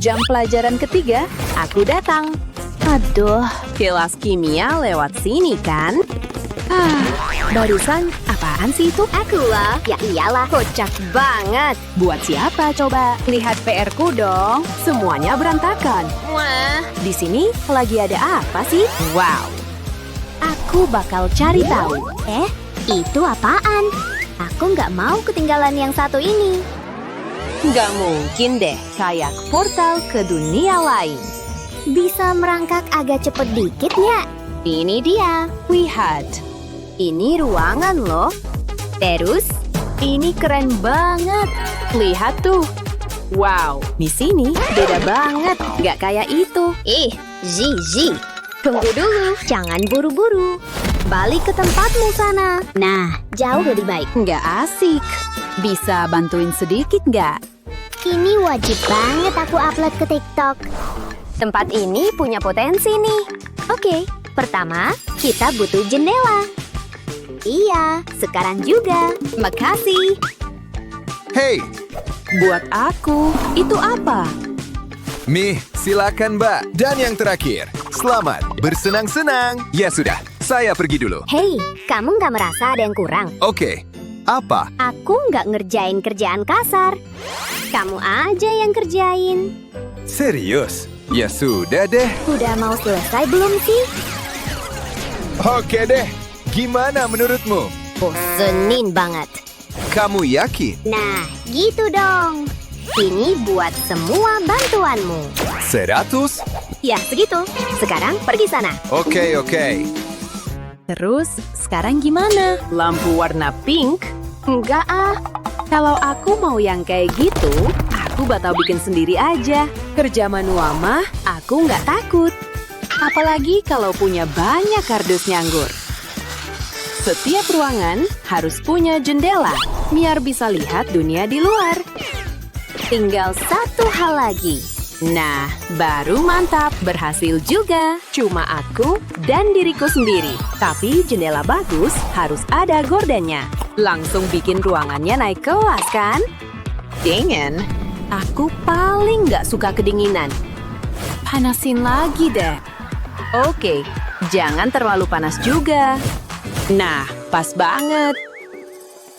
Jam pelajaran ketiga, aku datang. Aduh, kelas kimia lewat sini kan? Barusan apaan sih itu? Aku lah. Ya iyalah, kocak banget. Buat siapa coba? Lihat PR-ku dong. Semuanya berantakan. Wah, Di sini lagi ada apa sih? Wow. Aku bakal cari tahu. itu apaan? Aku nggak mau ketinggalan yang satu ini. Nggak mungkin deh, kayak portal ke dunia lain. Bisa merangkak agak cepet dikit nggak? Ini dia. Lihat. Ini ruangan loh. Terus, Ini keren banget. Lihat tuh. Wow, di sini beda banget. Nggak kayak itu. Zizi. Tunggu dulu, jangan buru-buru. Balik ke tempatmu sana. Nah, jauh lebih baik. Nggak asik. Bisa bantuin sedikit nggak? Ini wajib banget aku upload ke TikTok. Tempat ini punya potensi nih. Oke, pertama kita butuh jendela. Iya, sekarang juga. Makasih. Hei, Buat aku, itu apa? Mih, silakan Mbak. Dan yang terakhir, selamat bersenang-senang. Ya sudah, saya pergi dulu. Hei, kamu nggak merasa ada yang kurang? Oke, apa? Aku nggak ngerjain kerjaan kasar. Kamu aja yang kerjain. Serius? Ya sudah deh. Udah mau selesai belum sih? Oke deh, gimana menurutmu? Bosenin banget. Kamu yakin? Nah, gitu dong. Ini buat semua bantuanmu. 100? Ya, segitu. Sekarang pergi sana. Oke. Terus, sekarang gimana? Lampu warna pink? Enggak ah. Kalau aku mau yang kayak gitu, aku bakal bikin sendiri aja. Kerja manual mah, aku nggak takut. Apalagi kalau punya banyak kardus nganggur. Setiap ruangan harus punya jendela, biar bisa lihat dunia di luar. Tinggal satu hal lagi. Nah, baru mantap, berhasil juga. Cuma aku dan diriku sendiri. Tapi jendela bagus harus ada gordennya. Langsung bikin ruangannya naik kelas kan? Dingin, aku paling nggak suka kedinginan. Panasin lagi deh. Oke, jangan terlalu panas juga. Nah, pas banget.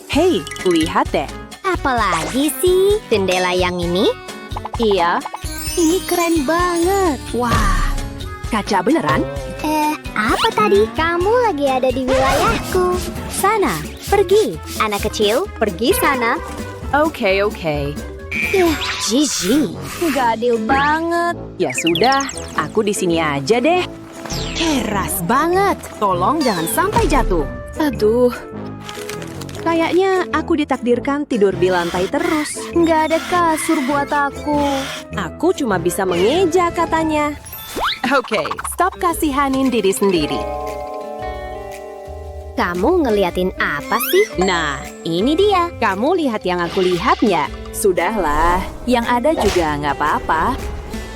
Hei, lihat deh. Apalagi sih jendela yang ini? Iya, ini keren banget. Wah, kaca beneran? Apa tadi? Kamu lagi ada di wilayahku. Sana, pergi. Anak kecil, pergi sana. Oke. Zizi. Nggak adil banget. Ya sudah, aku di sini aja deh. Keras banget. Tolong jangan sampai jatuh. Aduh. Kayaknya aku ditakdirkan tidur di lantai terus. Nggak ada kasur buat aku. Aku cuma bisa mengeja katanya. Oke, stop kasihanin diri sendiri. Kamu ngeliatin apa sih? Nah, ini dia. Kamu lihat yang aku lihat nggak? Sudahlah, yang ada juga nggak apa-apa.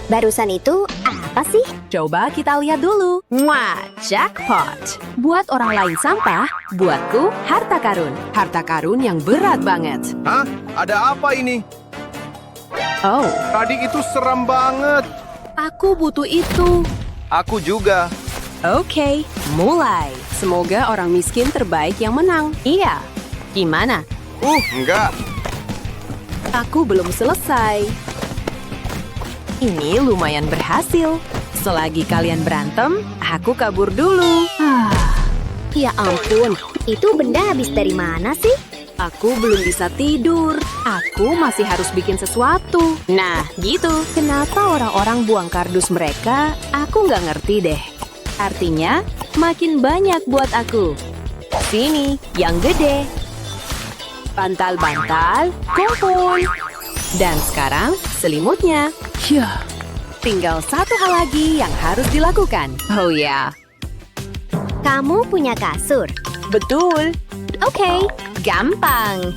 Barusan itu apa sih? Coba kita lihat dulu. Wah, jackpot. Buat orang lain sampah, buatku harta karun. Harta karun yang berat banget. Hah? Ada apa ini? Oh, Tadi itu seram banget. aku butuh itu. Aku juga. Oke, mulai. Semoga orang miskin terbaik yang menang. Iya. Gimana? Enggak. Aku belum selesai. Ini lumayan berhasil. Selagi kalian berantem, aku kabur dulu. Ya ampun, itu benda habis dari mana sih? Aku belum bisa tidur. Aku masih harus bikin sesuatu. Nah, gitu. Kenapa orang-orang buang kardus mereka? Aku nggak ngerti deh. Artinya, makin banyak buat aku. Sini, yang gede. Bantal-bantal, kumpul. Dan sekarang, selimutnya. Yah, tinggal satu hal lagi yang harus dilakukan. Oh ya, Kamu punya kasur. betul. Oke, gampang.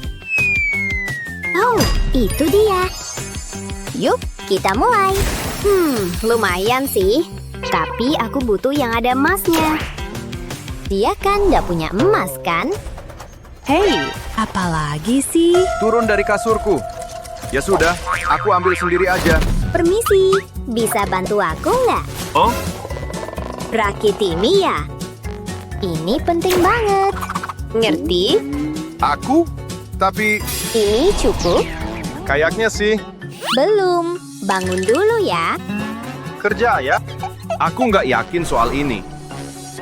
Oh, itu dia. Yuk, kita mulai. Lumayan sih. Tapi aku butuh yang ada emasnya. Dia kan nggak punya emas, kan? Hei, apalagi sih? Turun dari kasurku. Ya sudah, aku ambil sendiri aja. Permisi, bisa bantu aku nggak? Oh, Rakit ini ya? Ini penting banget. Ngerti? Aku? Tapi Ini cukup? kayaknya sih Belum. Bangun dulu ya. kerja ya. Aku nggak yakin soal ini.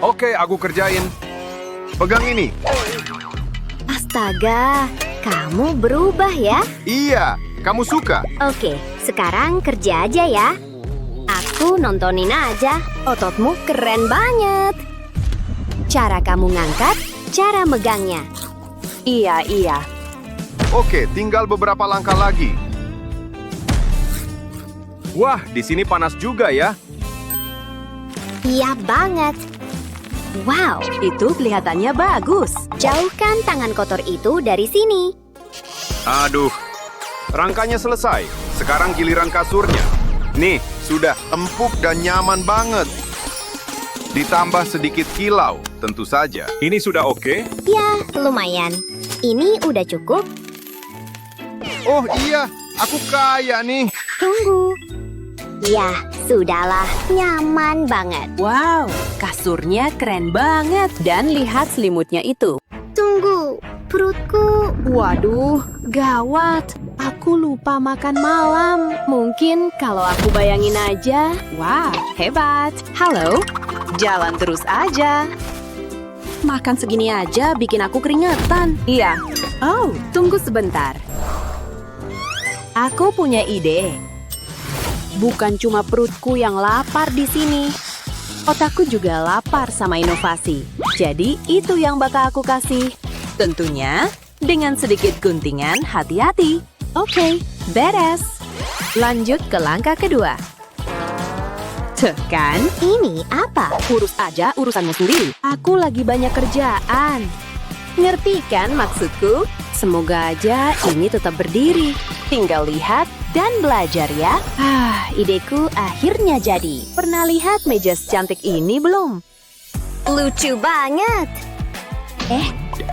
Oke, aku kerjain. Pegang ini. Astaga, kamu berubah ya? Iya, kamu suka? Oke, sekarang kerja aja ya. Aku nontonin aja. Ototmu keren banget. Cara kamu ngangkat, cara megangnya. Iya. Oke, tinggal beberapa langkah lagi. Wah, di sini panas juga ya. Iya banget. Wow, Itu kelihatannya bagus. jauhkan tangan kotor itu dari sini. Aduh, rangkanya selesai. Sekarang giliran kasurnya. Nih, sudah empuk dan nyaman banget. Ditambah sedikit kilau, tentu saja. Ini sudah oke? Ya, lumayan. Ini udah cukup. Oh iya, aku kaya nih. Tunggu. Ya, sudahlah. Nyaman banget. Wow, kasurnya keren banget. Dan lihat selimutnya itu. Tunggu, perutku. Waduh, gawat. Aku lupa makan malam. Mungkin kalau aku bayangin aja. Wah, hebat. Halo, jalan terus aja. Makan segini aja bikin aku keringetan. Iya. Oh, tunggu sebentar. Aku punya ide. Bukan cuma perutku yang lapar di sini. Otakku juga lapar sama inovasi. Jadi itu yang bakal aku kasih. Tentunya dengan sedikit guntingan hati-hati. Oke, beres. Lanjut ke langkah kedua. Tekan, Ini apa? urus aja urusanmu sendiri. Aku lagi banyak kerjaan. Ngerti kan maksudku? Semoga aja ini tetap berdiri. Tinggal lihat dan belajar ya. Ideku akhirnya jadi. Pernah lihat meja secantik ini belum? Lucu banget.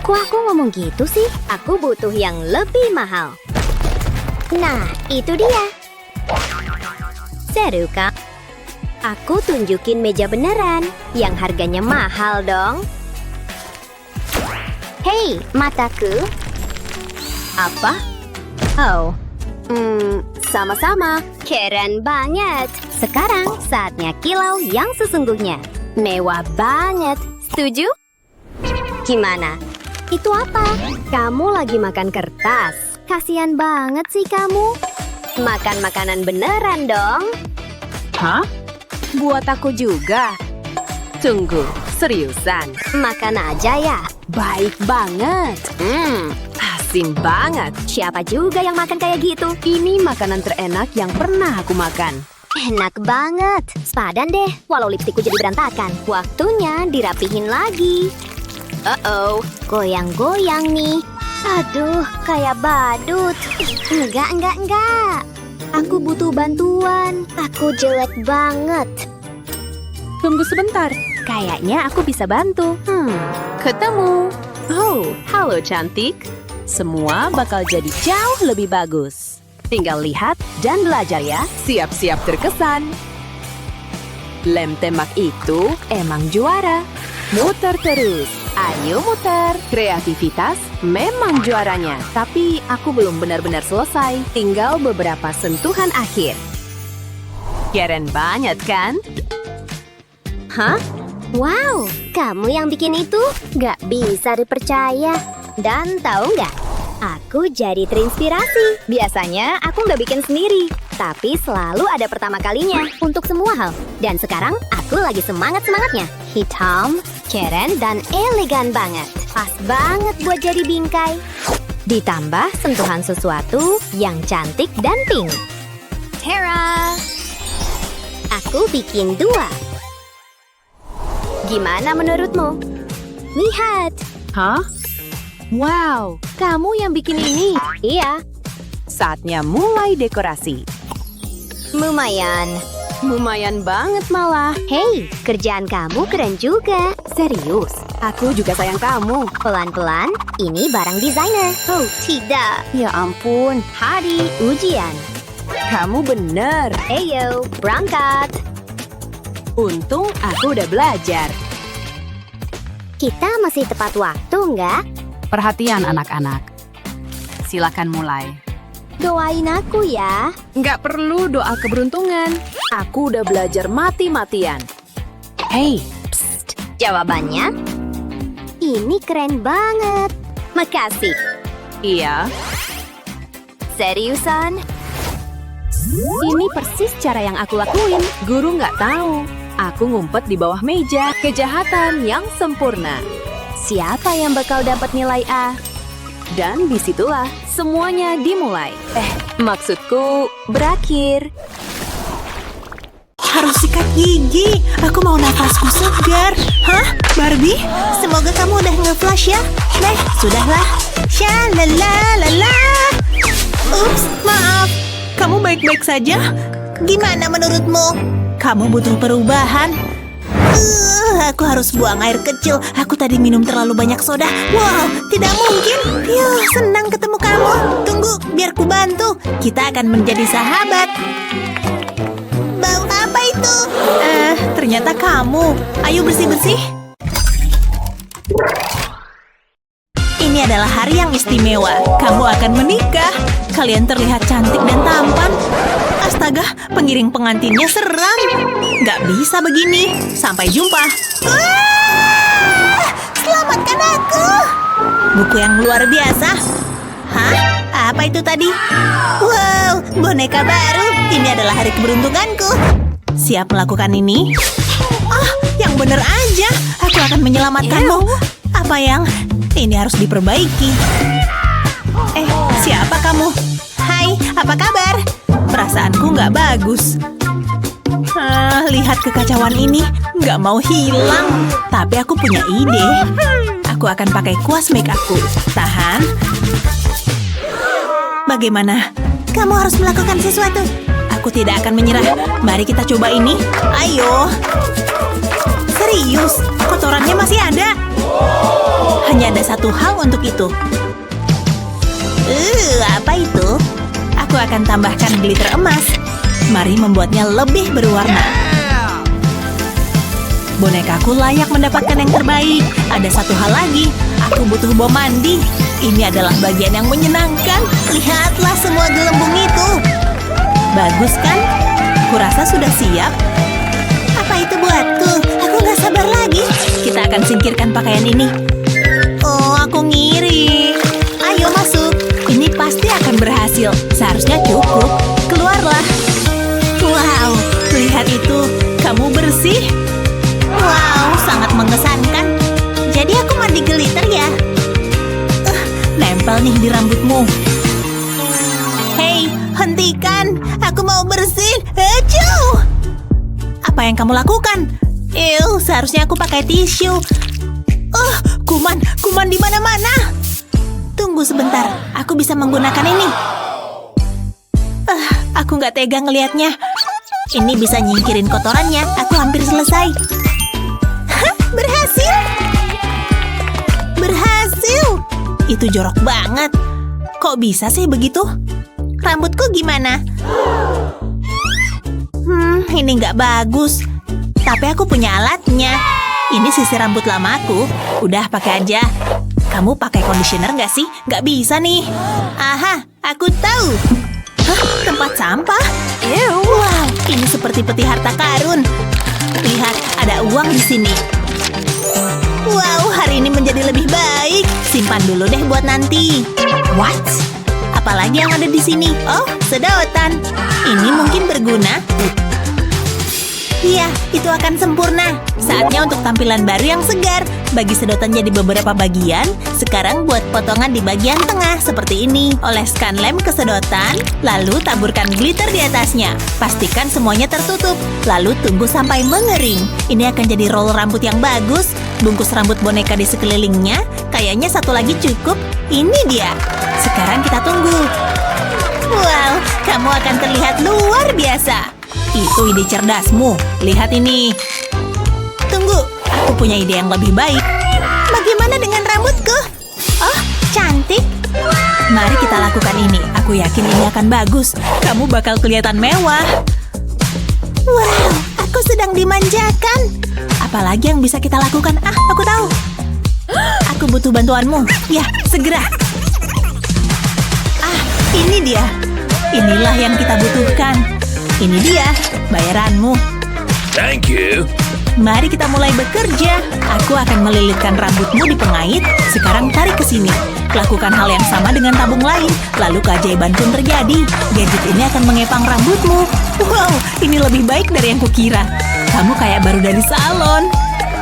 Kok aku ngomong gitu sih? Aku butuh yang lebih mahal. Nah, itu dia. Seru kan? Aku tunjukin meja beneran, yang harganya mahal dong. Hei, mataku. Apa? Oh, sama-sama. Keren banget. Sekarang saatnya kilau yang sesungguhnya. Mewah banget. Setuju? Gimana? Itu apa? Kamu lagi makan kertas. Kasian banget sih kamu. Makan makanan beneran dong. Hah? Buat aku juga. Tunggu, seriusan. Makan aja ya. Baik banget. Asin banget. Siapa juga yang makan kayak gitu? Ini makanan terenak yang pernah aku makan. Enak banget. Sepadan deh, walau lipstikku jadi berantakan. Waktunya dirapihin lagi. Uh-oh. Goyang-goyang nih. Aduh, kayak badut. Enggak. Aku butuh bantuan. Aku jelek banget. Tunggu sebentar. Kayaknya aku bisa bantu. Ketemu. Oh, halo cantik. Semua bakal jadi jauh lebih bagus. Tinggal lihat dan belajar ya. Siap-siap terkesan. Lem tembak itu emang juara. Muter terus. Ayo muter. Kreativitas memang juaranya. Tapi aku belum benar-benar selesai. Tinggal beberapa sentuhan akhir. Keren banget kan? Hah? Wow, kamu yang bikin itu? Gak bisa dipercaya. Dan tahu nggak? Aku jadi terinspirasi. Biasanya aku nggak bikin sendiri. Tapi selalu ada pertama kalinya untuk semua hal. Dan sekarang aku lagi semangat-semangatnya. Hitam, keren, dan elegan banget. Pas banget buat jadi bingkai. Ditambah sentuhan sesuatu yang cantik dan pink. Tara! Aku bikin 2. Gimana menurutmu? Lihat! Hah? Wow, kamu yang bikin ini. Iya, Saatnya mulai dekorasi. lumayan. Lumayan banget malah. Hei, kerjaan kamu keren juga. Serius, aku juga sayang kamu. Pelan-pelan, ini barang desainer. Oh, tidak. Ya ampun. Hari ujian. Kamu bener. Eyo, berangkat. Untung aku udah belajar. Kita masih tepat waktu, nggak? Perhatian anak-anak. Silakan mulai. Doain aku ya. Nggak perlu doa keberuntungan. Aku udah belajar mati-matian. Hey, Jawabannya? Ini keren banget. Makasih. Iya, Seriusan? ini persis cara yang aku lakuin. Guru nggak tahu. Aku ngumpet di bawah meja. Kejahatan yang sempurna. Siapa yang bakal dapat nilai A? Dan disitulah semuanya dimulai. Maksudku berakhir. Harus sikat gigi. Aku mau nafasku segar. Hah? Barbie? Semoga kamu udah nge-flush ya. Nah, sudahlah. Shalalalalala. Ups, maaf. Kamu baik-baik saja? Gimana menurutmu? Kamu butuh perubahan. Aku harus buang air kecil. Aku tadi minum terlalu banyak soda. Wow, tidak mungkin. Yuh, senang ketemu kamu. Tunggu, biar ku bantu. Kita akan menjadi sahabat. Bau apa itu? Ternyata kamu. Ayo bersih-bersih. Ini adalah hari yang istimewa. Kamu akan menikah. Kalian terlihat cantik dan tampan. Astaga, pengiring pengantinnya seram. Nggak bisa begini. Sampai jumpa. Selamatkan aku. Buku yang luar biasa. Hah? Apa itu tadi? Wow, boneka baru. Ini adalah hari keberuntunganku. Siap melakukan ini? Yang bener aja. Aku akan menyelamatkanmu. Apa yang? Ini harus diperbaiki. Siapa kamu? Hai, apa kabar? Perasaanku nggak bagus. Lihat kekacauan ini. Nggak mau hilang. Tapi aku punya ide. Aku akan pakai kuas make aku. Tahan. Bagaimana? Kamu harus melakukan sesuatu. Aku tidak akan menyerah. Mari kita coba ini. Ayo. Serius, kotorannya masih ada. Hanya ada satu hal untuk itu. Apa itu? Aku akan tambahkan glitter emas. Mari membuatnya lebih berwarna. Bonekaku layak mendapatkan yang terbaik. Ada satu hal lagi. Aku butuh bom mandi. Ini adalah bagian yang menyenangkan. Lihatlah semua gelembung itu. Bagus kan? Kurasa sudah siap. Apa itu buatku? Aku gak sabar lagi. Kita akan singkirkan pakaian ini. Oh, aku ngiri. Ayo masuk. Ini pasti akan berhasil. Seharusnya cukup. Keluarlah. Wow, lihat itu. Kamu bersih. Wow, sangat mengesankan. Jadi aku mandi glitter ya? Nempel nih di rambutmu. Hei, hentikan. Aku mau bersih. Acuh! Apa yang kamu lakukan? Seharusnya aku pakai tisu. Kuman di mana-mana. Tunggu sebentar, aku bisa menggunakan ini. Aku nggak tega ngelihatnya. Ini bisa nyingkirin kotorannya. Aku hampir selesai. Berhasil! Berhasil! Itu jorok banget. Kok bisa sih begitu? Rambutku gimana? Ini nggak bagus. Tapi aku punya alatnya. Ini sisir rambut lamaku. Udah, pakai aja. Kamu pakai conditioner nggak sih? Nggak bisa nih. Aha, aku tahu. Hah, tempat sampah? Wow, ini seperti peti harta karun. Lihat, ada uang di sini. Wow, hari ini menjadi lebih baik. Simpan dulu deh buat nanti. What? Apalagi yang ada di sini? Oh, sedotan. Ini mungkin berguna. Iya, itu akan sempurna. Saatnya untuk tampilan baru yang segar. Bagi sedotan jadi beberapa bagian. Sekarang buat potongan di bagian tengah seperti ini. Oleskan lem ke sedotan, lalu taburkan glitter di atasnya. Pastikan semuanya tertutup. Lalu tunggu sampai mengering. Ini akan jadi roll rambut yang bagus. Bungkus rambut boneka di sekelilingnya. Kayaknya satu lagi cukup. Ini dia. Sekarang kita tunggu. Wow, kamu akan terlihat luar biasa. Itu ide cerdasmu. Lihat ini. Tunggu, aku punya ide yang lebih baik. Bagaimana dengan rambutku? Oh, cantik. Mari kita lakukan ini. Aku yakin ini akan bagus. Kamu bakal kelihatan mewah. Wow, aku sedang dimanjakan. Apalagi yang bisa kita lakukan? Aku tahu. Aku butuh bantuanmu. Ya, segera. Ini dia. Inilah yang kita butuhkan. Ini dia, bayaranmu. Thank you. Mari kita mulai bekerja. Aku akan melilitkan rambutmu di pengait. Sekarang tarik ke sini. Lakukan hal yang sama dengan tabung lain. Lalu keajaiban pun terjadi. Gadget ini akan mengepang rambutmu. Wow, ini lebih baik dari yang kukira. Kamu kayak baru dari salon.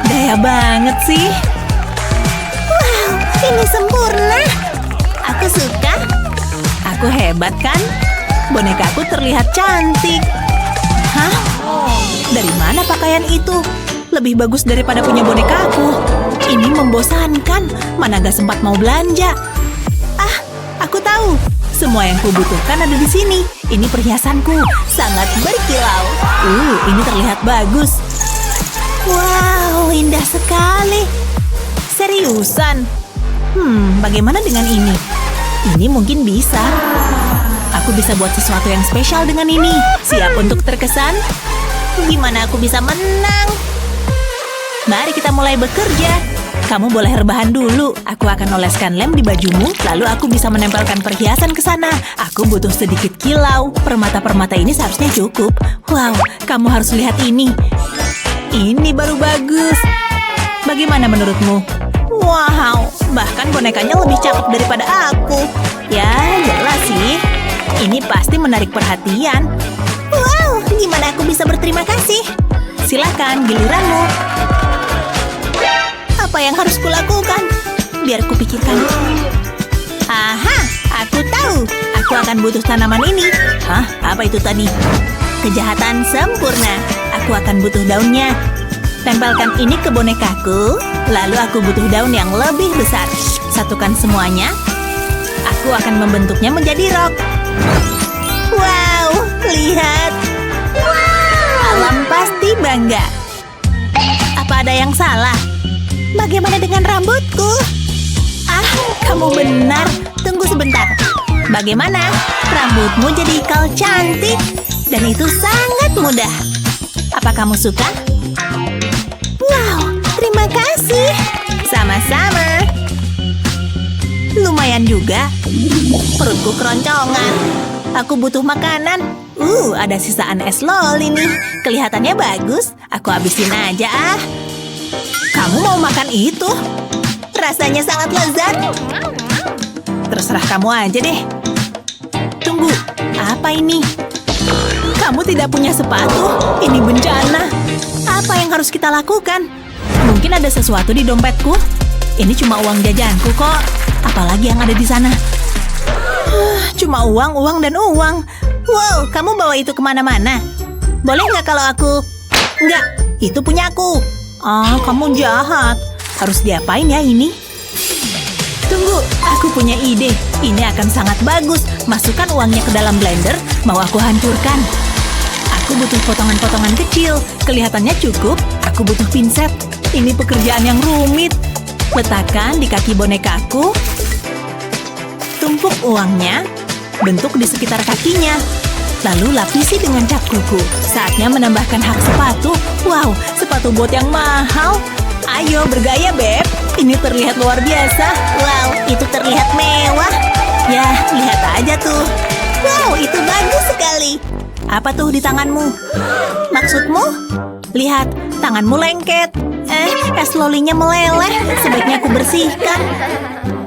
Daya banget sih. Wow, ini sempurna. Aku suka. Aku hebat kan? Bonekaku terlihat cantik. Hah? Dari mana pakaian itu? Lebih bagus daripada punya bonekaku. Ini membosankan. Mana gak sempat mau belanja. Aku tahu. Semua yang kubutuhkan ada di sini. Ini perhiasanku. Sangat berkilau. Ini terlihat bagus. Wow, indah sekali. Seriusan? Bagaimana dengan ini? Ini mungkin bisa. Aku bisa buat sesuatu yang spesial dengan ini. Siap untuk terkesan? Gimana aku bisa menang? Mari kita mulai bekerja. Kamu boleh rebahan dulu. Aku akan oleskan lem di bajumu, lalu aku bisa menempelkan perhiasan ke sana. Aku butuh sedikit kilau. Permata-permata ini seharusnya cukup. Wow, kamu harus lihat ini. Ini baru bagus. Bagaimana menurutmu? Wow, bahkan bonekanya lebih cakep daripada aku. Ya, jelas sih. Ini pasti menarik perhatian. Wow, gimana aku bisa berterima kasih? Silakan, giliranmu. Apa yang harus kulakukan? Biar kupikirkan. Aha, aku tahu. Aku akan butuh tanaman ini. Hah? Apa itu tadi? Kejahatan sempurna. Aku akan butuh daunnya. Tempelkan ini ke bonekaku. Lalu aku butuh daun yang lebih besar. Satukan semuanya. Aku akan membentuknya menjadi rok. Wow, lihat. Alam pasti bangga. Apa ada yang salah? Bagaimana dengan rambutku? Kamu benar. Tunggu sebentar. Bagaimana? Rambutmu jadi ikal cantik. Dan itu sangat mudah. Apa kamu suka? Wow, terima kasih. Sama-sama. Lumayan juga. Perutku keroncongan. Aku butuh makanan. Ada sisaan es loli nih. Kelihatannya bagus. Aku habisin aja Kamu mau makan itu? Rasanya sangat lezat. Terserah kamu aja deh. Tunggu, apa ini? Kamu tidak punya sepatu? Ini bencana. Apa yang harus kita lakukan? Mungkin ada sesuatu di dompetku. Ini cuma uang jajanku kok. Apalagi yang ada di sana? Cuma uang, uang, dan uang. Wow, kamu bawa itu kemana-mana? Boleh nggak kalau aku... Nggak, itu punya aku. Kamu jahat. Harus diapain ya ini? Tunggu, aku punya ide. Ini akan sangat bagus. Masukkan uangnya ke dalam blender. Mau aku hancurkan. Aku butuh potongan-potongan kecil. Kelihatannya cukup. Aku butuh pinset. Ini pekerjaan yang rumit. Letakkan di kaki bonekaku. Tumpuk uangnya. Bentuk di sekitar kakinya. Lalu lapisi dengan cat kuku. Saatnya menambahkan hak sepatu. Wow, sepatu bot yang mahal. Ayo bergaya, Beb. Ini terlihat luar biasa. Wow, itu terlihat mewah. Ya, lihat aja tuh. Wow, itu bagus sekali. Apa tuh di tanganmu? Maksudmu? Lihat, tanganmu lengket. Es lolinya meleleh. Sebaiknya aku bersihkan.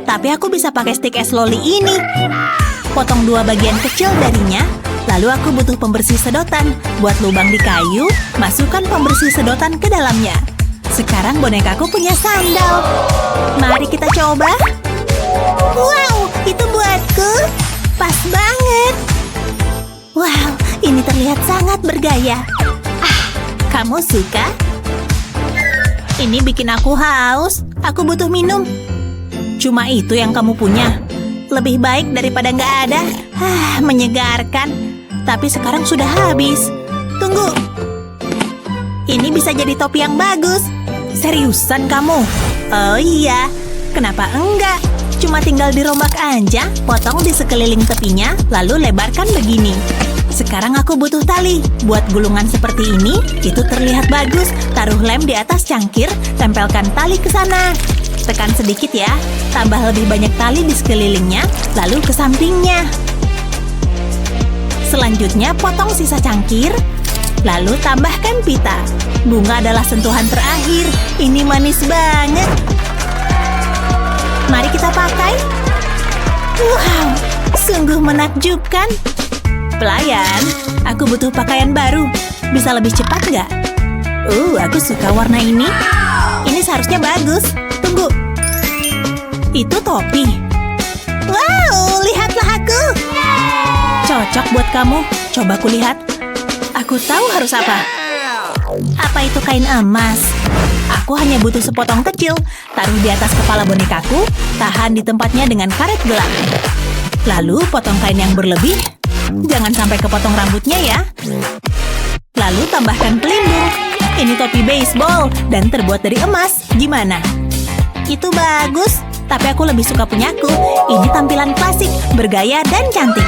Tapi aku bisa pakai stik es loli ini. Potong 2 bagian kecil darinya. Lalu aku butuh pembersih sedotan. Buat lubang di kayu, masukkan pembersih sedotan ke dalamnya. Sekarang bonekaku punya sandal. Mari kita coba. Wow, itu buatku. Pas banget. Wow, ini terlihat sangat bergaya. Kamu suka? Ini bikin aku haus. Aku butuh minum. Cuma itu yang kamu punya. Lebih baik daripada nggak ada. Menyegarkan. Tapi sekarang sudah habis. Tunggu. Ini bisa jadi topi yang bagus. Seriusan kamu? Oh iya. Kenapa enggak? cuma tinggal dirombak aja, potong di sekeliling tepinya, lalu lebarkan begini. Sekarang aku butuh tali. Buat gulungan seperti ini, itu terlihat bagus. Taruh lem di atas cangkir, tempelkan tali ke sana. Tekan sedikit ya, tambah lebih banyak tali di sekelilingnya, lalu ke sampingnya. Selanjutnya, potong sisa cangkir, lalu tambahkan pita. Bunga adalah sentuhan terakhir. Ini manis banget. Mari kita pakai. Wow, sungguh menakjubkan. Pelayan, aku butuh pakaian baru. Bisa lebih cepat nggak? Aku suka warna ini. Ini seharusnya bagus. Tunggu. Itu topi. Wow, lihatlah aku. Cocok buat kamu. Coba kulihat. Aku tahu harus apa. Apa itu kain emas? Aku hanya butuh sepotong kecil. Taruh di atas kepala bonekaku. Tahan di tempatnya dengan karet gelang. Lalu potong kain yang berlebih. Jangan sampai kepotong rambutnya ya. Lalu tambahkan pelindung. Ini topi baseball dan terbuat dari emas. Gimana? Itu bagus, tapi aku lebih suka punyaku. Ini tampilan klasik, bergaya dan cantik.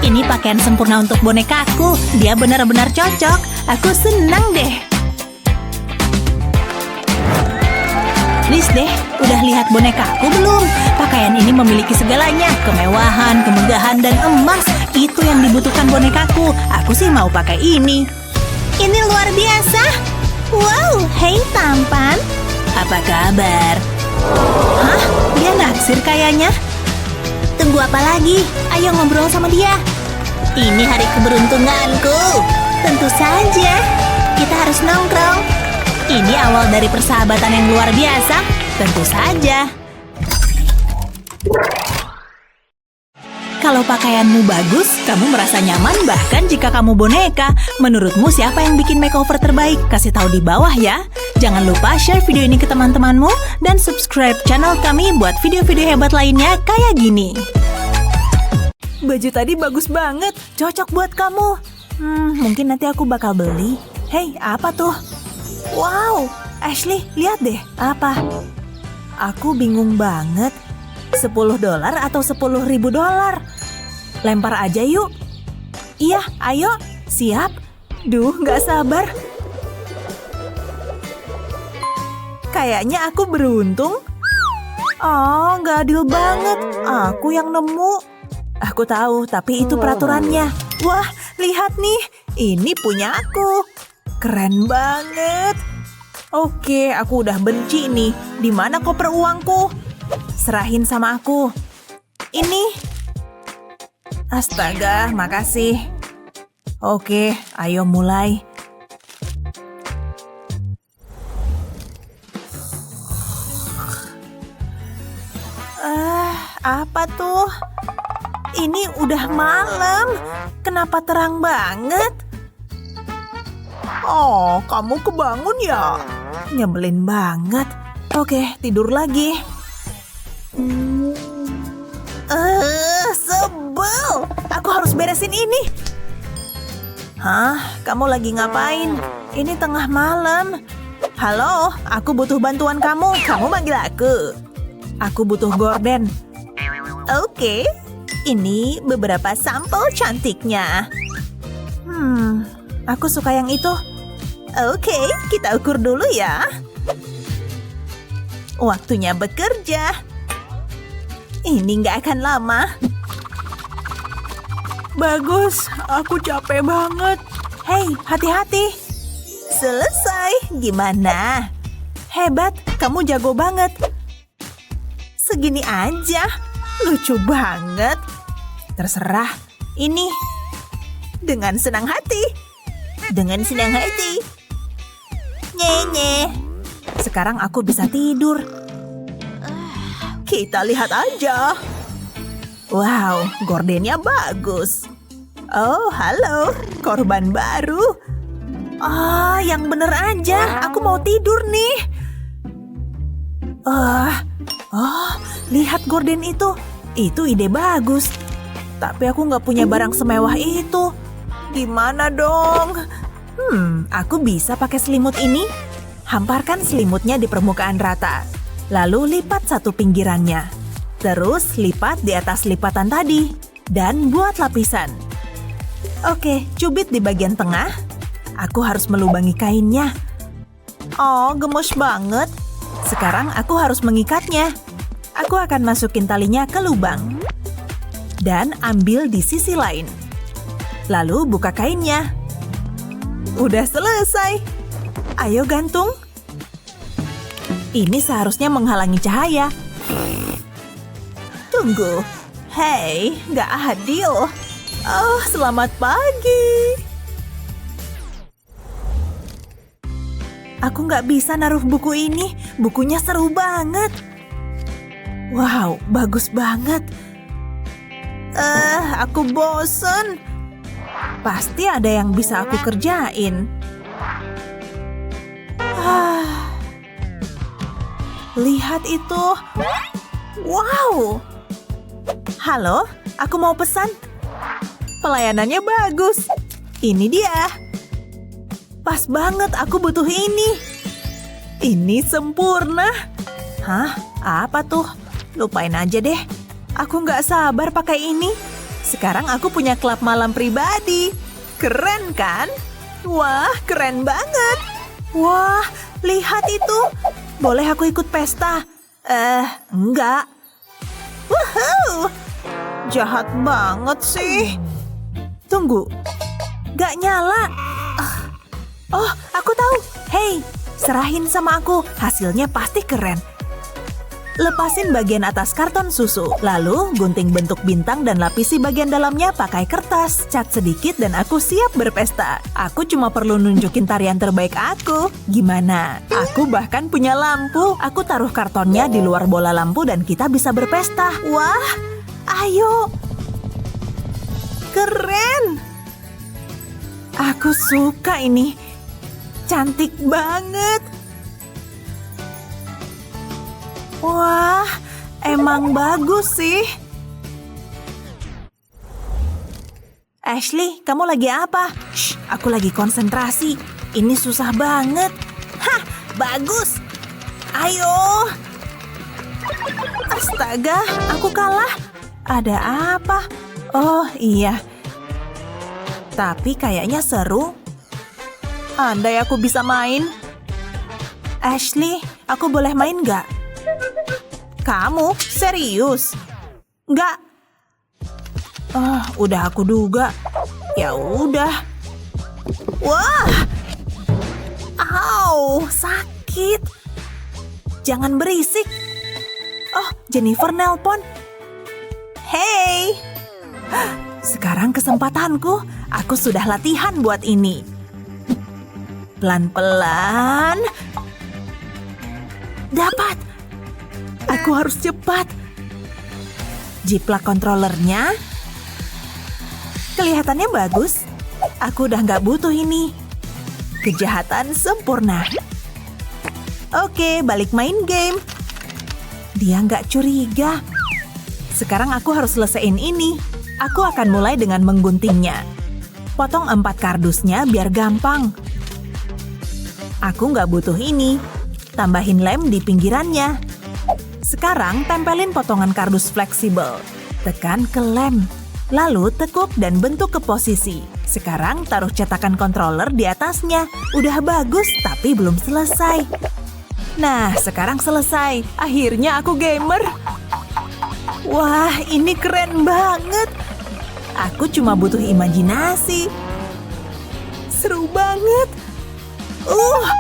Ini pakaian sempurna untuk bonekaku. Dia benar-benar cocok. Aku senang deh. Liz deh, udah lihat bonekaku belum? Pakaian ini memiliki segalanya, kemewahan, kemegahan, dan emas. Itu yang dibutuhkan bonekaku. Aku sih mau pakai ini. Ini luar biasa. Wow, hey tampan. Apa kabar? Hah? Dia naksir kayaknya. Tunggu apa lagi? Ayo ngobrol sama dia. Ini hari keberuntunganku. Tentu saja. Kita harus nongkrong. Ini awal dari persahabatan yang luar biasa. Tentu saja. Kalau pakaianmu bagus, kamu merasa nyaman bahkan jika kamu boneka. Menurutmu siapa yang bikin makeover terbaik? Kasih tahu di bawah ya. Jangan lupa share video ini ke teman-temanmu dan subscribe channel kami buat video-video hebat lainnya kayak gini. Baju tadi bagus banget, cocok buat kamu. Mungkin nanti aku bakal beli. Hei, apa tuh? Wow, Ashley, lihat deh, apa? Aku bingung banget. $10 atau $10.000? Lempar aja yuk. Iya, ayo. Siap? Duh, nggak sabar. Kayaknya aku beruntung. Oh, nggak adil banget. Aku yang nemu. Aku tahu, tapi itu peraturannya. Wah, lihat nih. Ini punya aku. Keren banget. Oke, aku udah benci nih. Di mana koper uangku? Serahin sama aku. Ini. Astaga, makasih. Oke, ayo mulai. Apa tuh? Ini udah malam. Kenapa terang banget? Oh, kamu kebangun ya? Nyebelin banget. Oke, tidur lagi. Sebel. Aku harus beresin ini. Hah? Kamu lagi ngapain? Ini tengah malam. Halo, aku butuh bantuan kamu. Kamu manggil aku. Aku butuh gorden. Oke. Ini beberapa sampel cantiknya. Aku suka yang itu. Oke, kita ukur dulu ya. Waktunya bekerja. Ini nggak akan lama. Bagus, aku capek banget. Hei, hati-hati. Selesai, gimana? Hebat, kamu jago banget. Segini aja, lucu banget. Terserah, ini. Dengan senang hati. Dengan senang hati. Nyenye. Sekarang aku bisa tidur. Kita lihat aja. Wow, gordennya bagus. Oh, halo. Korban baru. Yang bener aja. Aku mau tidur nih. Lihat gorden itu. Itu ide bagus. Tapi aku nggak punya barang semewah itu. Gimana dong? Aku bisa pakai selimut ini. Hamparkan selimutnya di permukaan rata. Lalu lipat satu pinggirannya. Terus lipat di atas lipatan tadi. Dan buat lapisan. Oke, cubit di bagian tengah. Aku harus melubangi kainnya. Oh, gemes banget. Sekarang aku harus mengikatnya. Aku akan masukin talinya ke lubang. Dan ambil di sisi lain. Lalu buka kainnya. Udah selesai. Ayo gantung. Ini seharusnya menghalangi cahaya. Tunggu. Hei, nggak adil. Oh, selamat pagi. Aku nggak bisa naruh buku ini. Bukunya seru banget. Wow, bagus banget. Aku bosen. Pasti ada yang bisa aku kerjain. Lihat itu. Wow. Halo, aku mau pesan. Pelayanannya bagus. Ini dia. Pas banget, aku butuh ini. Ini sempurna. Hah? Apa tuh? Lupain aja deh. Aku nggak sabar pakai ini. Sekarang aku punya klub malam pribadi. Keren kan? Wah, keren banget. Wah, lihat itu. Boleh aku ikut pesta? Enggak. Woohoo! Jahat banget sih. Tunggu. Gak nyala. Oh, aku tahu. Hei, serahin sama aku. Hasilnya pasti keren. Lepasin bagian atas karton susu. Lalu gunting bentuk bintang dan lapisi bagian dalamnya pakai kertas. Cat sedikit dan aku siap berpesta. Aku cuma perlu nunjukin tarian terbaik aku. Gimana? Aku bahkan punya lampu. Aku taruh kartonnya di luar bola lampu dan kita bisa berpesta. Wah, ayo. Keren. Aku suka ini. Cantik banget. Wah, emang bagus sih. Ashley, kamu lagi apa? Shh, aku lagi konsentrasi. Ini susah banget. Hah, bagus. Ayo. Astaga, aku kalah. Ada apa? Oh, iya. Tapi kayaknya seru. Andai aku bisa main. Ashley, aku boleh main nggak? Kamu? Serius? Nggak. Udah aku duga. Ya udah. Wah! Au, sakit. Jangan berisik. Oh, Jennifer nelpon. Hey! Sekarang kesempatanku. Aku sudah latihan buat ini. Pelan-pelan. Dapat. Aku harus cepat. Jiplak kontrolernya. Kelihatannya bagus. Aku udah nggak butuh ini. Kejahatan sempurna. Oke, balik main game. Dia nggak curiga. Sekarang aku harus selesaiin ini. Aku akan mulai dengan mengguntingnya. Potong 4 kardusnya biar gampang. Aku nggak butuh ini. Tambahin lem di pinggirannya. Sekarang tempelin potongan kardus fleksibel. Tekan ke lem. Lalu tekuk dan bentuk ke posisi. Sekarang taruh cetakan controller di atasnya. Udah bagus, tapi belum selesai. Nah, sekarang selesai. Akhirnya aku gamer. Wah, ini keren banget. Aku cuma butuh imajinasi. Seru banget.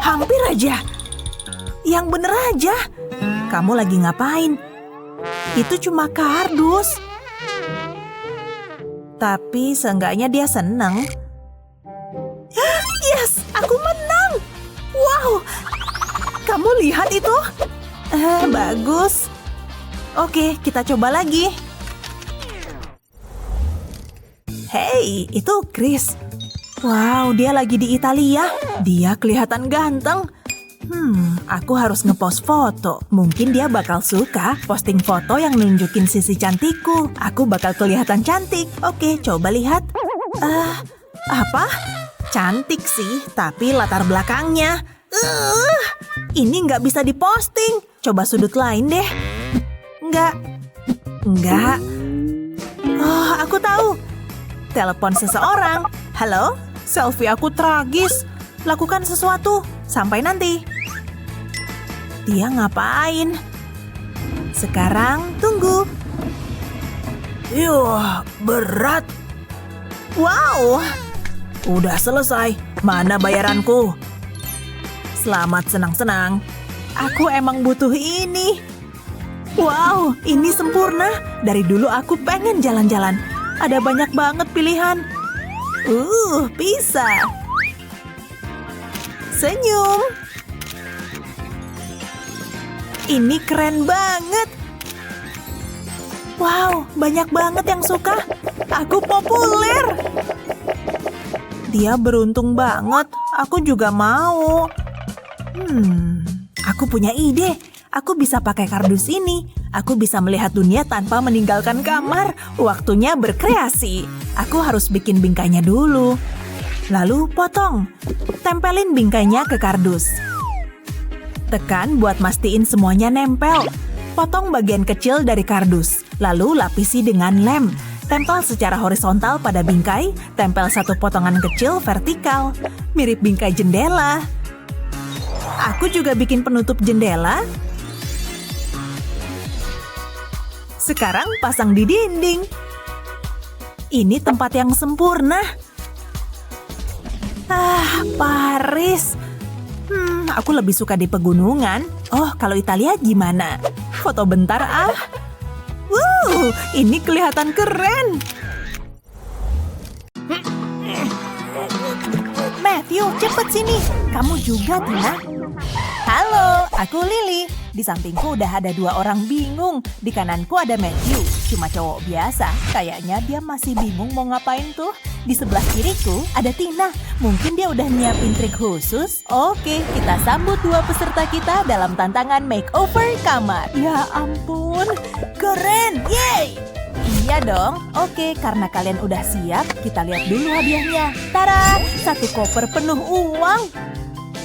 Hampir aja. Yang bener aja. Kamu lagi ngapain? Itu cuma kardus. Tapi seenggaknya dia seneng. Yes, aku menang. Wow, kamu lihat itu? Bagus. Oke, kita coba lagi. Hey, itu Chris. Wow, dia lagi di Italia. Dia kelihatan ganteng. Aku harus ngepost foto. Mungkin dia bakal suka posting foto yang nunjukin sisi cantikku. Aku bakal kelihatan cantik. Oke, coba lihat. Apa? Cantik sih, tapi latar belakangnya. Ini nggak bisa diposting. Coba sudut lain deh. Nggak. Enggak. Oh, aku tahu. Telepon seseorang. Halo, selfie aku tragis. Lakukan sesuatu. Sampai nanti. Dia ngapain? Sekarang tunggu. Yuh, berat. Wow, udah selesai. Mana bayaranku? Selamat senang-senang. Aku emang butuh ini. Wow, ini sempurna. Dari dulu aku pengen jalan-jalan. Ada banyak banget pilihan. Bisa. Senyum. Ini keren banget. Wow, banyak banget yang suka. Aku populer. Dia beruntung banget. Aku juga mau. Aku punya ide. Aku bisa pakai kardus ini. Aku bisa melihat dunia tanpa meninggalkan kamar. Waktunya berkreasi. Aku harus bikin bingkainya dulu. Lalu potong. Tempelin bingkainya ke kardus. Tekan buat mastiin semuanya nempel. Potong bagian kecil dari kardus. Lalu lapisi dengan lem. Tempel secara horizontal pada bingkai. Tempel satu potongan kecil vertikal. Mirip bingkai jendela. Aku juga bikin penutup jendela. Sekarang pasang di dinding. Ini tempat yang sempurna. Paris. Aku lebih suka di pegunungan. Oh, kalau Italia gimana? Foto bentar ini kelihatan keren. Matthew, cepet sini. Kamu juga, Tina. Halo, aku Lily. Di sampingku udah ada 2 orang bingung. Di kananku ada Matthew, cuma cowok biasa. Kayaknya dia masih bingung mau ngapain tuh. Di sebelah kiriku ada Tina. Mungkin dia udah nyiapin trik khusus. Oke, kita sambut 2 peserta kita dalam tantangan makeover kamar. Ya ampun, keren, yeay! Iya dong. Oke, karena kalian udah siap, kita lihat dulu hadiahnya. Tara, 1 koper penuh uang.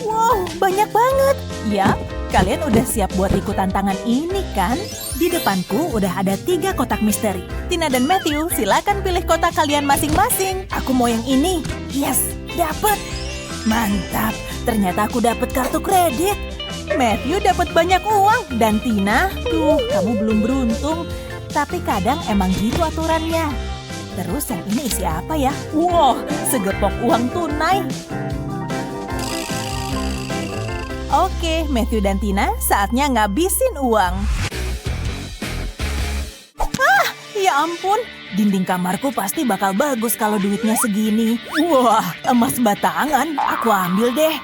Wow, banyak banget. Ya, kalian udah siap buat ikut tantangan ini kan? Di depanku udah ada 3 kotak misteri. Tina dan Matthew, silakan pilih kotak kalian masing-masing. Aku mau yang ini. Yes, dapet. Mantap, ternyata aku dapet kartu kredit. Matthew dapat banyak uang. Dan Tina, kamu belum beruntung. Tapi kadang emang gitu aturannya. Terus yang ini isi apa ya? Wow, segepok uang tunai. Oke, Matthew dan Tina, saatnya ngabisin uang. Ya ampun, dinding kamarku pasti bakal bagus kalau duitnya segini. Wah, emas batangan, aku ambil deh.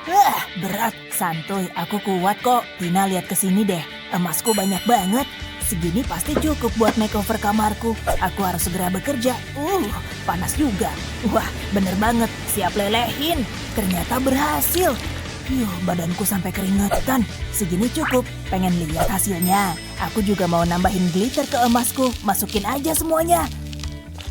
Berat, santuy, aku kuat kok. Tina, lihat ke sini deh, emasku banyak banget. Segini pasti cukup buat makeover kamarku. Aku harus segera bekerja. Panas juga. Wah, bener banget, siap lelehin. Ternyata berhasil. Badanku sampai keringetan. Segini cukup. Pengen lihat hasilnya. Aku juga mau nambahin glitter ke emasku. Masukin aja semuanya.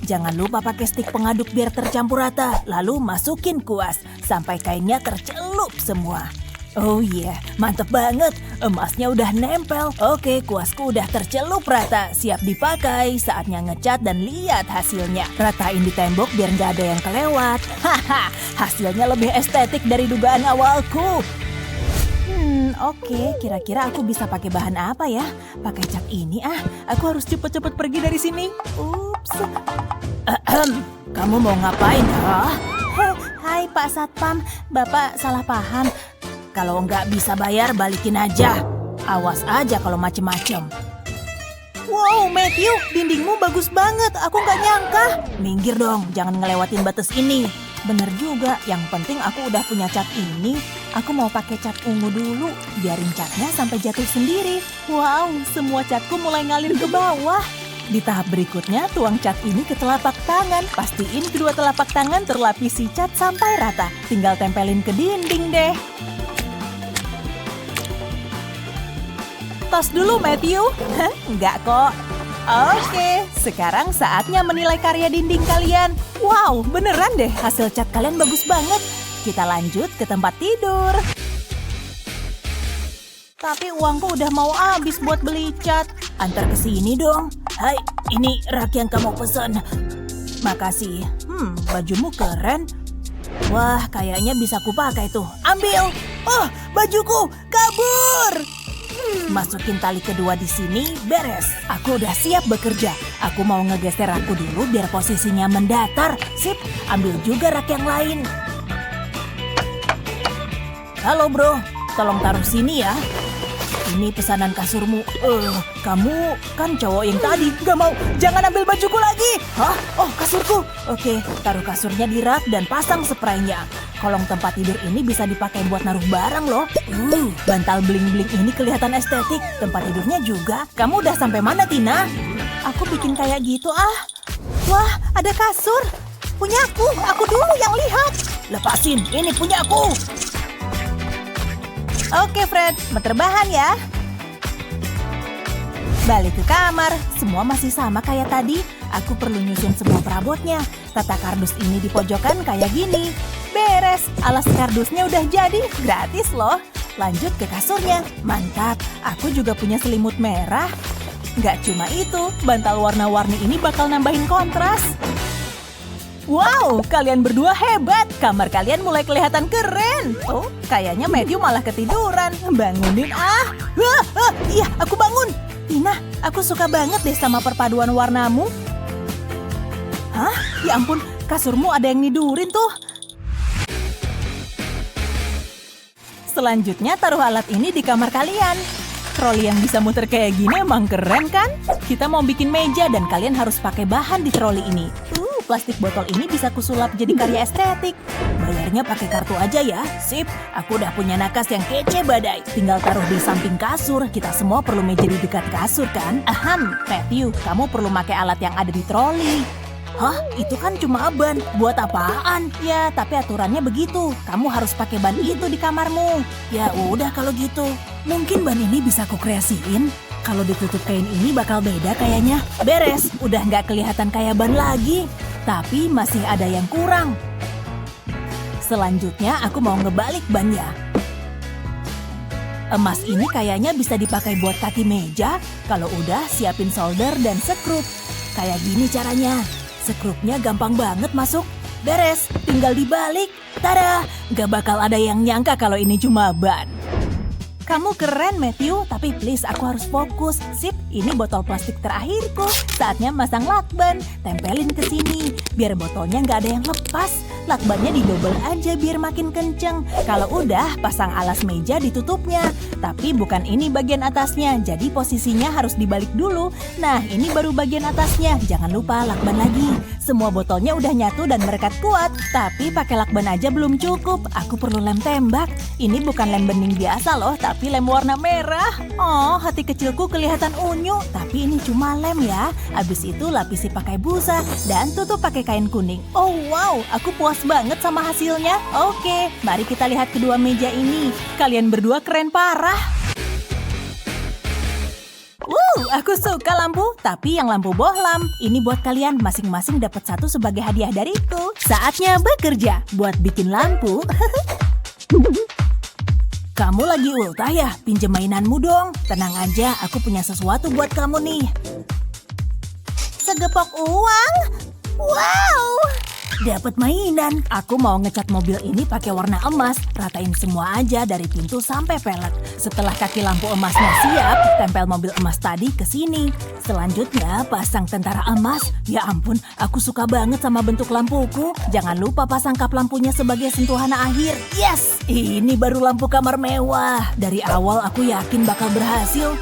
Jangan lupa pakai stik pengaduk biar tercampur rata. Lalu masukin kuas. Sampai kainnya tercelup semua. Oh iya, mantep banget. Emasnya udah nempel. Oke, kuasku udah tercelup rata. Siap dipakai. Saatnya ngecat dan lihat hasilnya. Ratain di tembok biar nggak ada yang kelewat. Hasilnya lebih estetik dari dugaan awalku. Oke, kira-kira aku bisa pakai bahan apa ya? Pakai cat ini Aku harus cepet-cepet pergi dari sini. Ups. Kamu mau ngapain? Hai Pak Satpam, Bapak salah paham. Kalau nggak bisa bayar, balikin aja. Awas aja kalau macem-macem. Wow, Matthew, dindingmu bagus banget. Aku nggak nyangka. Minggir dong, jangan ngelewatin batas ini. Bener juga, yang penting aku udah punya cat ini. Aku mau pakai cat ungu dulu. Biarin catnya sampai jatuh sendiri. Wow, semua catku mulai ngalir ke bawah. Di tahap berikutnya, tuang cat ini ke telapak tangan. Pastiin kedua telapak tangan terlapisi cat sampai rata. Tinggal tempelin ke dinding deh. Tos dulu, Matthew. Enggak kok. Oke, sekarang saatnya menilai karya dinding kalian. Wow, beneran deh, hasil cat kalian bagus banget. Kita lanjut ke tempat tidur. Tapi uangku udah mau habis buat beli cat. Antar ke sini dong. Hai, ini rak yang kamu pesan. Makasih. Bajumu keren. Wah, kayaknya bisa kupakai tuh. Ambil. Oh, bajuku kabur. Masukin tali kedua di sini, beres. Aku udah siap bekerja. Aku mau ngegeser rakku dulu biar posisinya mendatar. Sip, ambil juga rak yang lain. Halo bro, tolong taruh sini ya. Ini pesanan kasurmu. Kamu kan cowok yang tadi. Gak mau, jangan ambil bajuku lagi. Hah? Oh, kasurku. Oke, taruh kasurnya di rak dan pasang spraynya. Kolong tempat tidur ini bisa dipakai buat naruh barang loh. Bantal bling-bling ini kelihatan estetik. Tempat tidurnya juga. Kamu udah sampai mana, Tina? Aku bikin kayak gitu ah. Wah, ada kasur. Punyaku, aku dulu yang lihat. Lepasin, ini punyaku. Oke Fred, berterbahan ya. Balik ke kamar, semua masih sama kayak tadi. Aku perlu nyusun semua perabotnya. Tata kardus ini di pojokan kayak gini. Beres, alas kardusnya udah jadi, gratis loh. Lanjut ke kasurnya, mantap. Aku juga punya selimut merah. Nggak cuma itu, bantal warna-warni ini bakal nambahin kontras. Wow, kalian berdua hebat. Kamar kalian mulai kelihatan keren. Oh, kayaknya Matthew malah ketiduran. Bangunin ah. Iya, aku bangun. Tina, aku suka banget deh sama perpaduan warnamu. Hah? Ya ampun, kasurmu ada yang nidurin tuh. Selanjutnya taruh alat ini di kamar kalian. Troli yang bisa muter kayak gini emang keren kan? Kita mau bikin meja dan kalian harus pakai bahan di troli ini. Plastik botol ini bisa kusulap jadi karya estetik. Bayarnya pakai kartu aja ya. Sip, aku udah punya nakas yang kece badai. Tinggal taruh di samping kasur. Kita semua perlu meja di dekat kasur kan? Aham, Matthew, kamu perlu pakai alat yang ada di troli. Hah? Itu kan cuma ban. Buat apaan? Ya, tapi aturannya begitu. Kamu harus pakai ban itu di kamarmu. Ya udah kalau gitu. Mungkin ban ini bisa aku kreasiin. Kalau ditutup kain ini bakal beda kayaknya. Beres, udah nggak kelihatan kayak ban lagi. Tapi masih ada yang kurang. Selanjutnya aku mau ngebalik bannya. Emas ini kayaknya bisa dipakai buat kaki meja. Kalau udah, siapin solder dan sekrup. Kayak gini caranya. Sekrupnya gampang banget masuk. Beres, tinggal dibalik. Tada! Gak bakal ada yang nyangka kalau ini cuma ban. Kamu keren, Matthew, tapi please aku harus fokus. Sip, ini botol plastik terakhirku. Saatnya masang lakban. Tempelin ke sini. Biar botolnya nggak ada yang lepas. Lakbannya didobel aja biar makin kenceng. Kalau udah, pasang alas meja ditutupnya. Tapi bukan ini bagian atasnya, jadi posisinya harus dibalik dulu. Nah, ini baru bagian atasnya. Jangan lupa lakban lagi. Semua botolnya udah nyatu dan merekat kuat. Tapi pakai lakban aja belum cukup. Aku perlu lem tembak. Ini bukan lem bening biasa loh, tapi lem warna merah. Oh, hati kecilku kelihatan unyu. Tapi ini cuma lem ya. Abis itu lapisi pakai busa dan tutup pakai kain kuning. Oh wow, aku puas banget sama hasilnya. Oke, mari kita lihat kedua meja ini. Kalian berdua keren parah. Aku suka lampu, tapi yang lampu bohlam. Ini buat kalian, masing-masing dapat satu sebagai hadiah dariku. Saatnya bekerja buat bikin lampu. Kamu lagi ultah ya? Pinjem mainanmu dong. Tenang aja, aku punya sesuatu buat kamu nih. Segepok uang? Wow! Dapat mainan. Aku mau ngecat mobil ini pakai warna emas. Ratain semua aja dari pintu sampai pelet. Setelah kaki lampu emasnya siap, tempel mobil emas tadi ke sini. Selanjutnya pasang tentara emas. Ya ampun, aku suka banget sama bentuk lampuku. Jangan lupa pasang kap lampunya sebagai sentuhan akhir. Yes, ini baru lampu kamar mewah. Dari awal aku yakin bakal berhasil.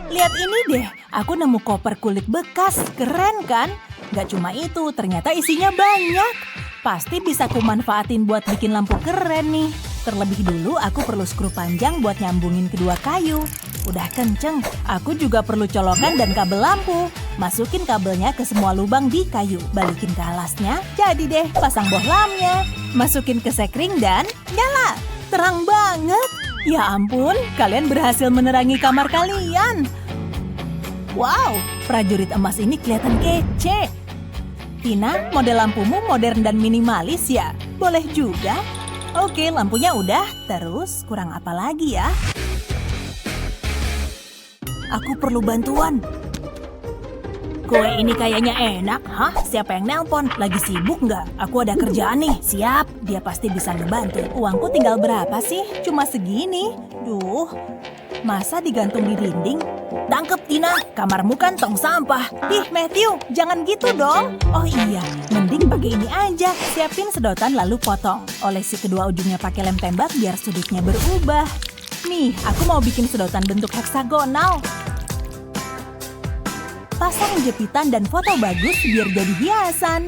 Lihat ini deh, aku nemu koper kulit bekas. Keren kan? Gak cuma itu, ternyata isinya banyak. Pasti bisa kumanfaatin buat bikin lampu keren nih. Terlebih dulu aku perlu skru panjang buat nyambungin kedua kayu. Udah kenceng, aku juga perlu colokan dan kabel lampu. Masukin kabelnya ke semua lubang di kayu. Balikin ke alasnya, jadi deh pasang bohlamnya. Masukin ke sekring dan nyala. Terang banget. Ya ampun, kalian berhasil menerangi kamar kalian. Wow, prajurit emas ini kelihatan kece. Tina, model lampumu modern dan minimalis ya? Boleh juga. Oke, lampunya udah. Terus, kurang apa lagi ya? Aku perlu bantuan. kue ini kayaknya enak. Hah? Siapa yang nelpon? Lagi sibuk nggak? Aku ada kerjaan nih. Siap, dia pasti bisa ngebantu. Uangku tinggal berapa sih? Cuma segini. Duh, masa digantung di dinding? Tangkep Tina, kamarmu kan tong sampah. Ih Matthew, jangan gitu dong. Oh iya, mending pakai ini aja. Siapin sedotan lalu potong. Olesi kedua ujungnya pakai lem tembak biar sudutnya berubah. Nih, aku mau bikin sedotan bentuk heksagonal. Pasang jepitan dan foto bagus biar jadi hiasan.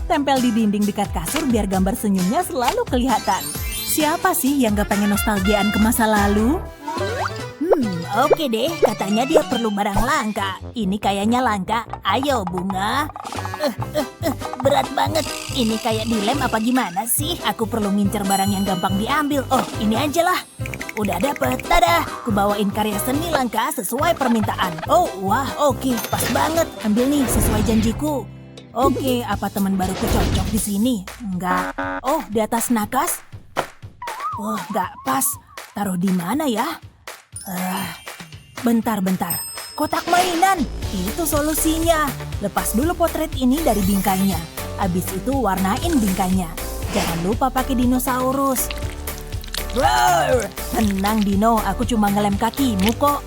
Tempel di dinding dekat kasur biar gambar senyumnya selalu kelihatan. Siapa sih yang gak pengen nostalgiaan ke masa lalu? Oke deh, katanya dia perlu barang langka. Ini kayaknya langka. Ayo bunga. Berat banget. Ini kayak dilem apa gimana sih? Aku perlu ngincer barang yang gampang diambil. Oh, ini aja lah. Udah dapet, tada! Kubawain karya seni langka sesuai permintaan. Oh, wah, oke, pas banget. Ambil nih, sesuai janjiku. Oke, apa teman baruku cocok di sini? Enggak. Oh, di atas nakas? Oh, enggak pas. Taruh di mana ya? Bentar. Kotak mainan. Itu solusinya. Lepas dulu potret ini dari bingkainya. Abis itu warnain bingkainya. Jangan lupa pakai dinosaurus. Roar! Tenang Dino, aku cuma ngelem kakimu kok.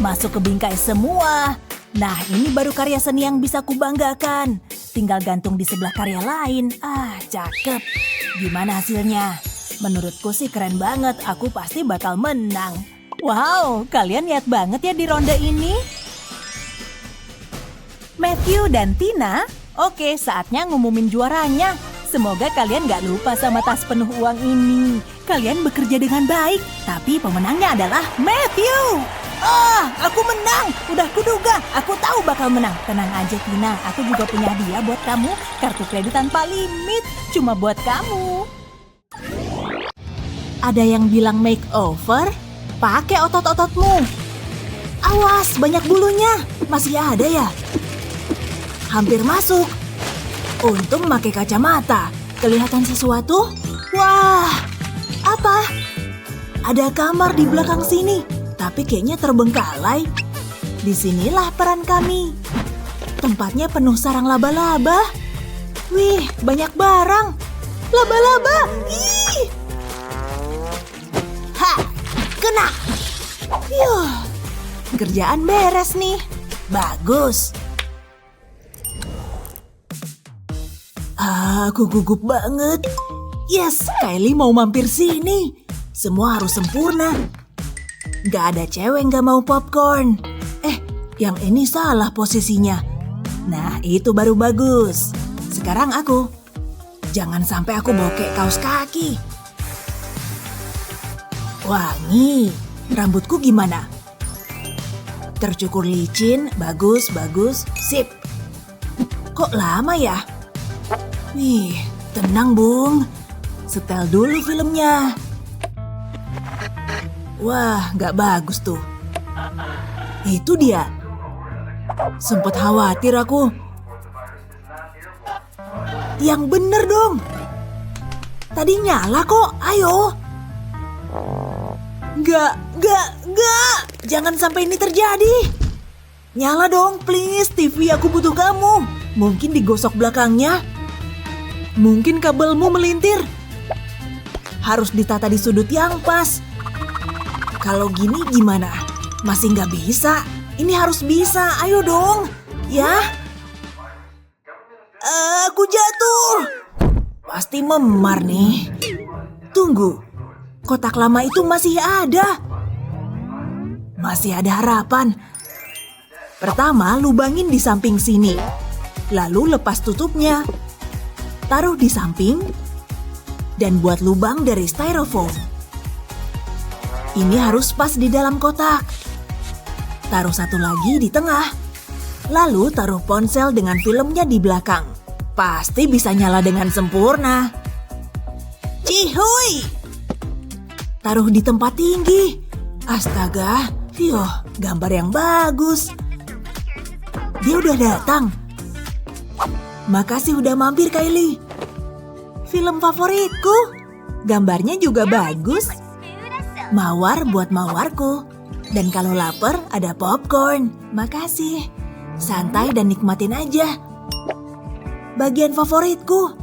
Masuk ke bingkai semua. Nah, ini baru karya seni yang bisa kubanggakan. Tinggal gantung di sebelah karya lain. Ah, cakep. Gimana hasilnya? Menurutku sih keren banget, aku pasti bakal menang. Wow, kalian niat banget ya di ronde ini. Matthew dan Tina, oke, saatnya ngumumin juaranya. Semoga kalian gak lupa sama tas penuh uang ini. Kalian bekerja dengan baik, tapi pemenangnya adalah Matthew. Aku menang. Udah kuduga, aku tahu bakal menang. Tenang aja Tina, aku juga punya hadiah buat kamu. Kartu kredit tanpa limit, cuma buat kamu. Ada yang bilang makeover? Pakai otot-ototmu. Awas, banyak bulunya. Masih ada ya? Hampir masuk. Untung pakai kacamata. Kelihatan sesuatu? Wah, apa? Ada kamar di belakang sini, tapi kayaknya terbengkalai. Disinilah peran kami. Tempatnya penuh sarang laba-laba. Wih, banyak barang. Laba-laba. Ih. Ha, kena. Yuh, kerjaan beres nih. Bagus. Aku gugup banget. Yes, Kylie mau mampir sini. Semua harus sempurna. Gak ada cewek gak mau popcorn. Yang ini salah posisinya. Nah, itu baru bagus. Sekarang aku. Jangan sampai aku bokek kaos kaki. Wangi. Rambutku gimana? Tercukur licin. Bagus. Sip. Kok lama ya? Wih, tenang Bung. Setel dulu filmnya. Wah, gak bagus tuh. Itu dia. Sempet khawatir aku. Yang bener dong. Tadi nyala kok, ayo. Gak. Jangan sampai ini terjadi. Nyala dong, please. TV aku butuh kamu. Mungkin digosok belakangnya. Mungkin kabelmu melintir. Harus ditata di sudut yang pas. Kalau gini gimana? Masih nggak bisa? Ini harus bisa, ayo dong. Ya? Aku jatuh. Pasti memar nih. Tunggu, kotak lama itu masih ada. Masih ada harapan. Pertama, lubangin di samping sini. Lalu lepas tutupnya. Taruh di samping, dan buat lubang dari styrofoam. Ini harus pas di dalam kotak. Taruh satu lagi di tengah. Lalu taruh ponsel dengan filmnya di belakang. Pasti bisa nyala dengan sempurna. Cihuy! Taruh di tempat tinggi. Astaga, gambar yang bagus. Dia udah datang. Makasih udah mampir Kylie. Film favoritku. Gambarnya juga bagus. Mawar buat mawarku. Dan kalau lapar ada popcorn. Makasih. Santai dan nikmatin aja. Bagian favoritku.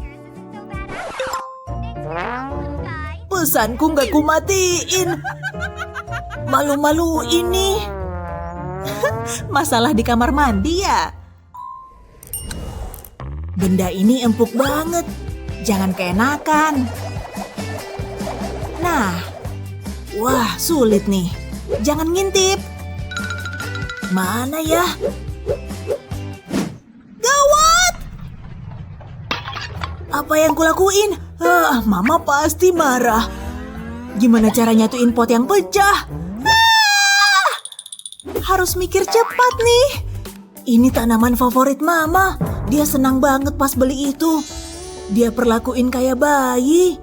Pesanku nggak kumatiin. Malu-malu ini. Masalah di kamar mandi ya? Benda ini empuk banget. Jangan keenakan. Nah. Wah, sulit nih. Jangan ngintip. Mana ya? Gawat! Apa yang kulakuin? Mama pasti marah. Gimana cara nyatuin pot yang pecah? Harus mikir cepat nih. Ini tanaman favorit Mama. Dia senang banget pas beli itu. Dia perlakuin kayak bayi.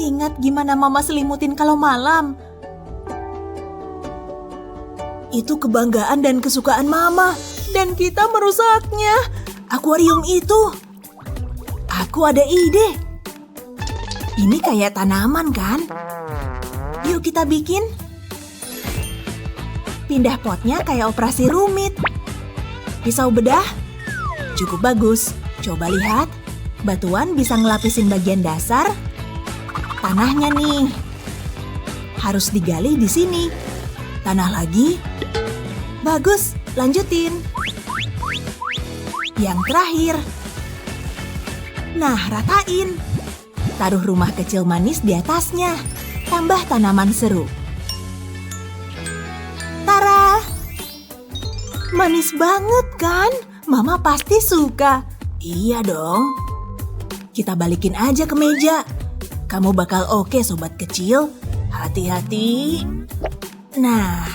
Ingat gimana Mama selimutin kalau malam? Itu kebanggaan dan kesukaan Mama. Dan kita merusaknya. Akuarium itu. Aku ada ide. Ini kayak tanaman kan? Yuk kita bikin. Pindah potnya kayak operasi rumit. Pisau bedah? Cukup bagus. Coba lihat. Batuan bisa ngelapisin bagian dasar. Tanahnya nih. Harus digali di sini. Tanah lagi. Bagus, lanjutin. Yang terakhir. Nah, ratain. Taruh rumah kecil manis di atasnya. Tambah tanaman seru. Tara! Manis banget kan? Mama pasti suka. Iya dong. Kita balikin aja ke meja. Kamu bakal oke, sobat kecil. Hati-hati. Nah.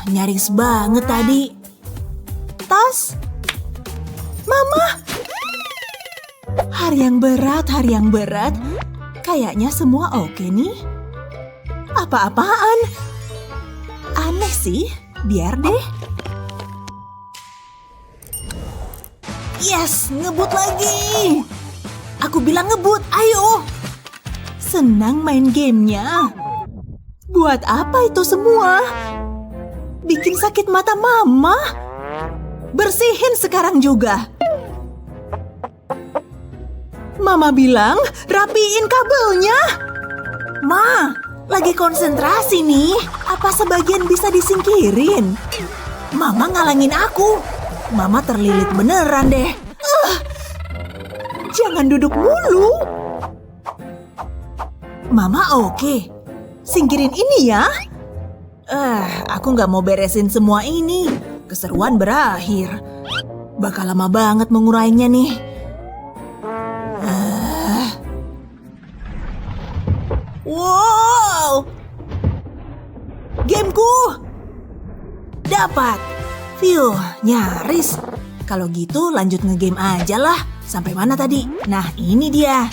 Nyaris banget tadi. Tas. Mama. Hari yang berat. Kayaknya semua oke nih. Apa-apaan? Aneh sih, biar deh. Yes, ngebut lagi. Aku bilang ngebut, ayo. Senang main gamenya. Buat apa itu semua? Bikin sakit mata Mama. Bersihin sekarang juga. Mama bilang rapiin kabelnya. Ma, lagi konsentrasi nih. Apa sebagian bisa disingkirin? Mama ngalangin aku. Mama terlilit beneran deh. Jangan duduk mulu. Mama oke. Singkirin ini ya. Aku nggak mau beresin semua ini. Keseruan berakhir. Bakal lama banget mengurainya nih. Wow! Gameku! Dapat! Phew, nyaris. Kalau gitu lanjut ngegame aja lah. Sampai mana tadi? Nah, ini dia.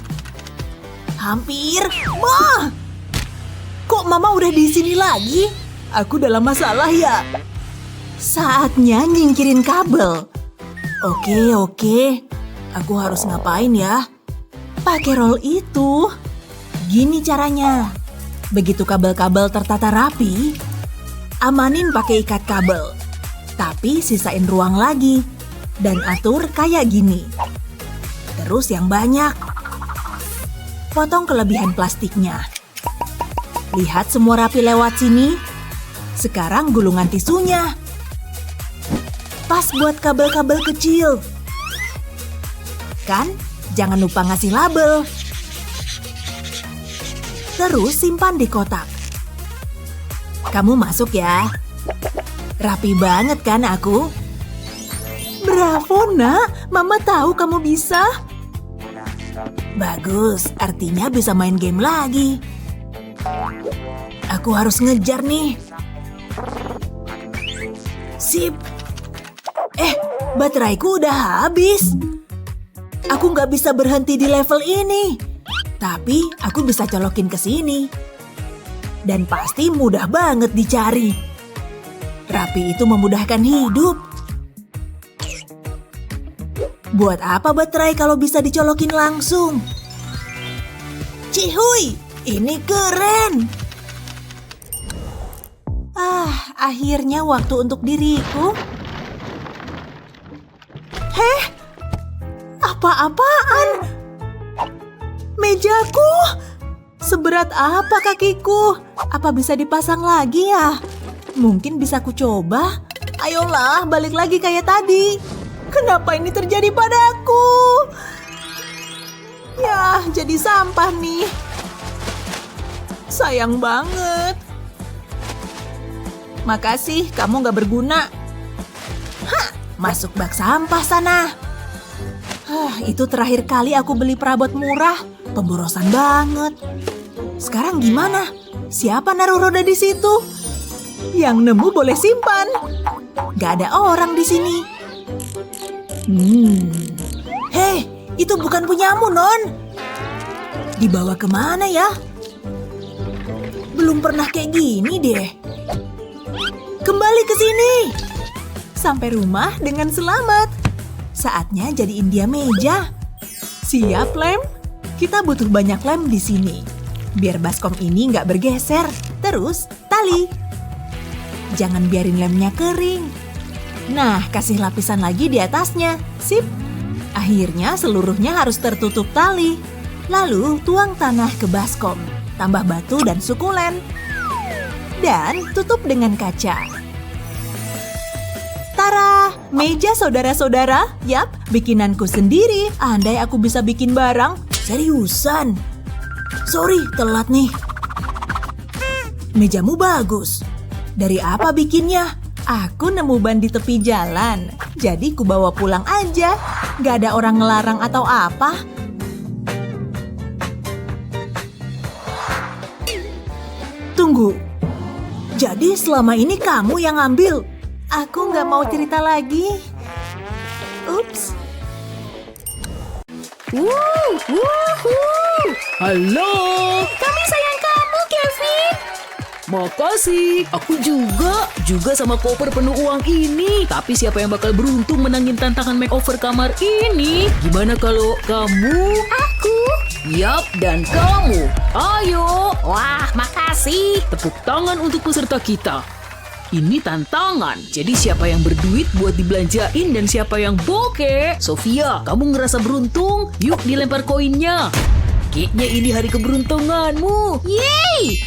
Hampir. Ma! Kok Mama udah di sini lagi? Aku dalam masalah ya? Saatnya nyingkirin kabel. Oke. Aku harus ngapain ya? Pakai roll itu. Gini caranya. Begitu kabel-kabel tertata rapi, amanin pakai ikat kabel. Tapi sisain ruang lagi. Dan atur kayak gini. Terus yang banyak. Potong kelebihan plastiknya. Lihat semua rapi lewat sini. Sekarang gulungan tisunya. Pas buat kabel-kabel kecil. Kan? Jangan lupa ngasih label. Terus simpan di kotak. Kamu masuk ya. Rapi banget kan aku? Bravo, Nak. Mama tahu kamu bisa. Bagus, artinya bisa main game lagi. Aku harus ngejar nih. Sip. Bateraiku udah habis. Aku nggak bisa berhenti di level ini. Tapi aku bisa colokin ke sini. Dan pasti mudah banget dicari. Rapi itu memudahkan hidup. Buat apa baterai kalau bisa dicolokin langsung? Cihuy, ini keren. Akhirnya waktu untuk diriku. Apa-apaan? Mejaku! Seberat apa kakiku? Apa bisa dipasang lagi ya? Mungkin bisa ku coba. Ayolah, balik lagi kayak tadi. Kenapa ini terjadi padaku? Ya, jadi sampah nih. Sayang banget. Makasih, kamu gak berguna. Hah, masuk bak sampah sana. Itu terakhir kali aku beli perabot murah. Pemborosan banget. Sekarang gimana? Siapa naruh roda di situ? Yang nemu boleh simpan. Gak ada orang di sini. Hei, itu bukan punyamu, Non. Dibawa kemana ya? Belum pernah kayak gini deh. Kembali ke sini. Sampai rumah dengan selamat. Saatnya jadiin dia meja. Siap, Lem? Kita butuh banyak lem di sini. Biar baskom ini nggak bergeser. Terus, tali. Jangan biarin lemnya kering. Nah, kasih lapisan lagi di atasnya. Sip. Akhirnya seluruhnya harus tertutup tali. Lalu tuang tanah ke baskom. Tambah batu dan sukulen. Dan tutup dengan kaca. Tara, meja saudara-saudara. Yap, bikinanku sendiri. Andai aku bisa bikin barang. Seriusan. Sorry, telat nih. Mejamu bagus. Dari apa bikinnya? Aku nemu ban di tepi jalan. Jadi ku bawa pulang aja. Gak ada orang ngelarang atau apa. Tunggu. Jadi selama ini kamu yang ngambil? Aku gak mau cerita lagi. Ups. Halo. Kami sayang kamu, Kevin. Makasih. Aku juga sama koper penuh uang ini. Tapi siapa yang bakal beruntung menangin tantangan makeover kamar ini? Gimana kalau kamu? Aku. Yap, dan kamu. Ayo. Wah, makasih. Tepuk tangan untuk peserta kita. Ini tantangan, jadi siapa yang berduit buat dibelanjain dan siapa yang bokeh? Sofia, kamu ngerasa beruntung? Yuk dilempar koinnya. Kayaknya ini hari keberuntunganmu. Yeay!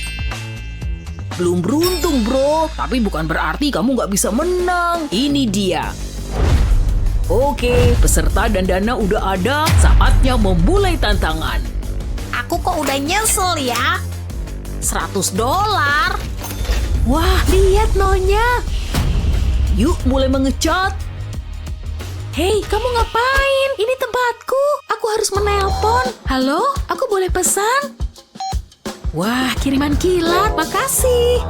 Belum beruntung, bro. Tapi bukan berarti kamu nggak bisa menang. Ini dia. Oke, peserta dan dana udah ada. Saatnya memulai tantangan. Aku kok udah nyesel ya? $100. Wah, lihat Nonya. Yuk mulai mengecat. Hei, kamu ngapain? Ini tempatku. Aku harus menelpon. Halo, aku boleh pesan? Wah, kiriman kilat. Makasih.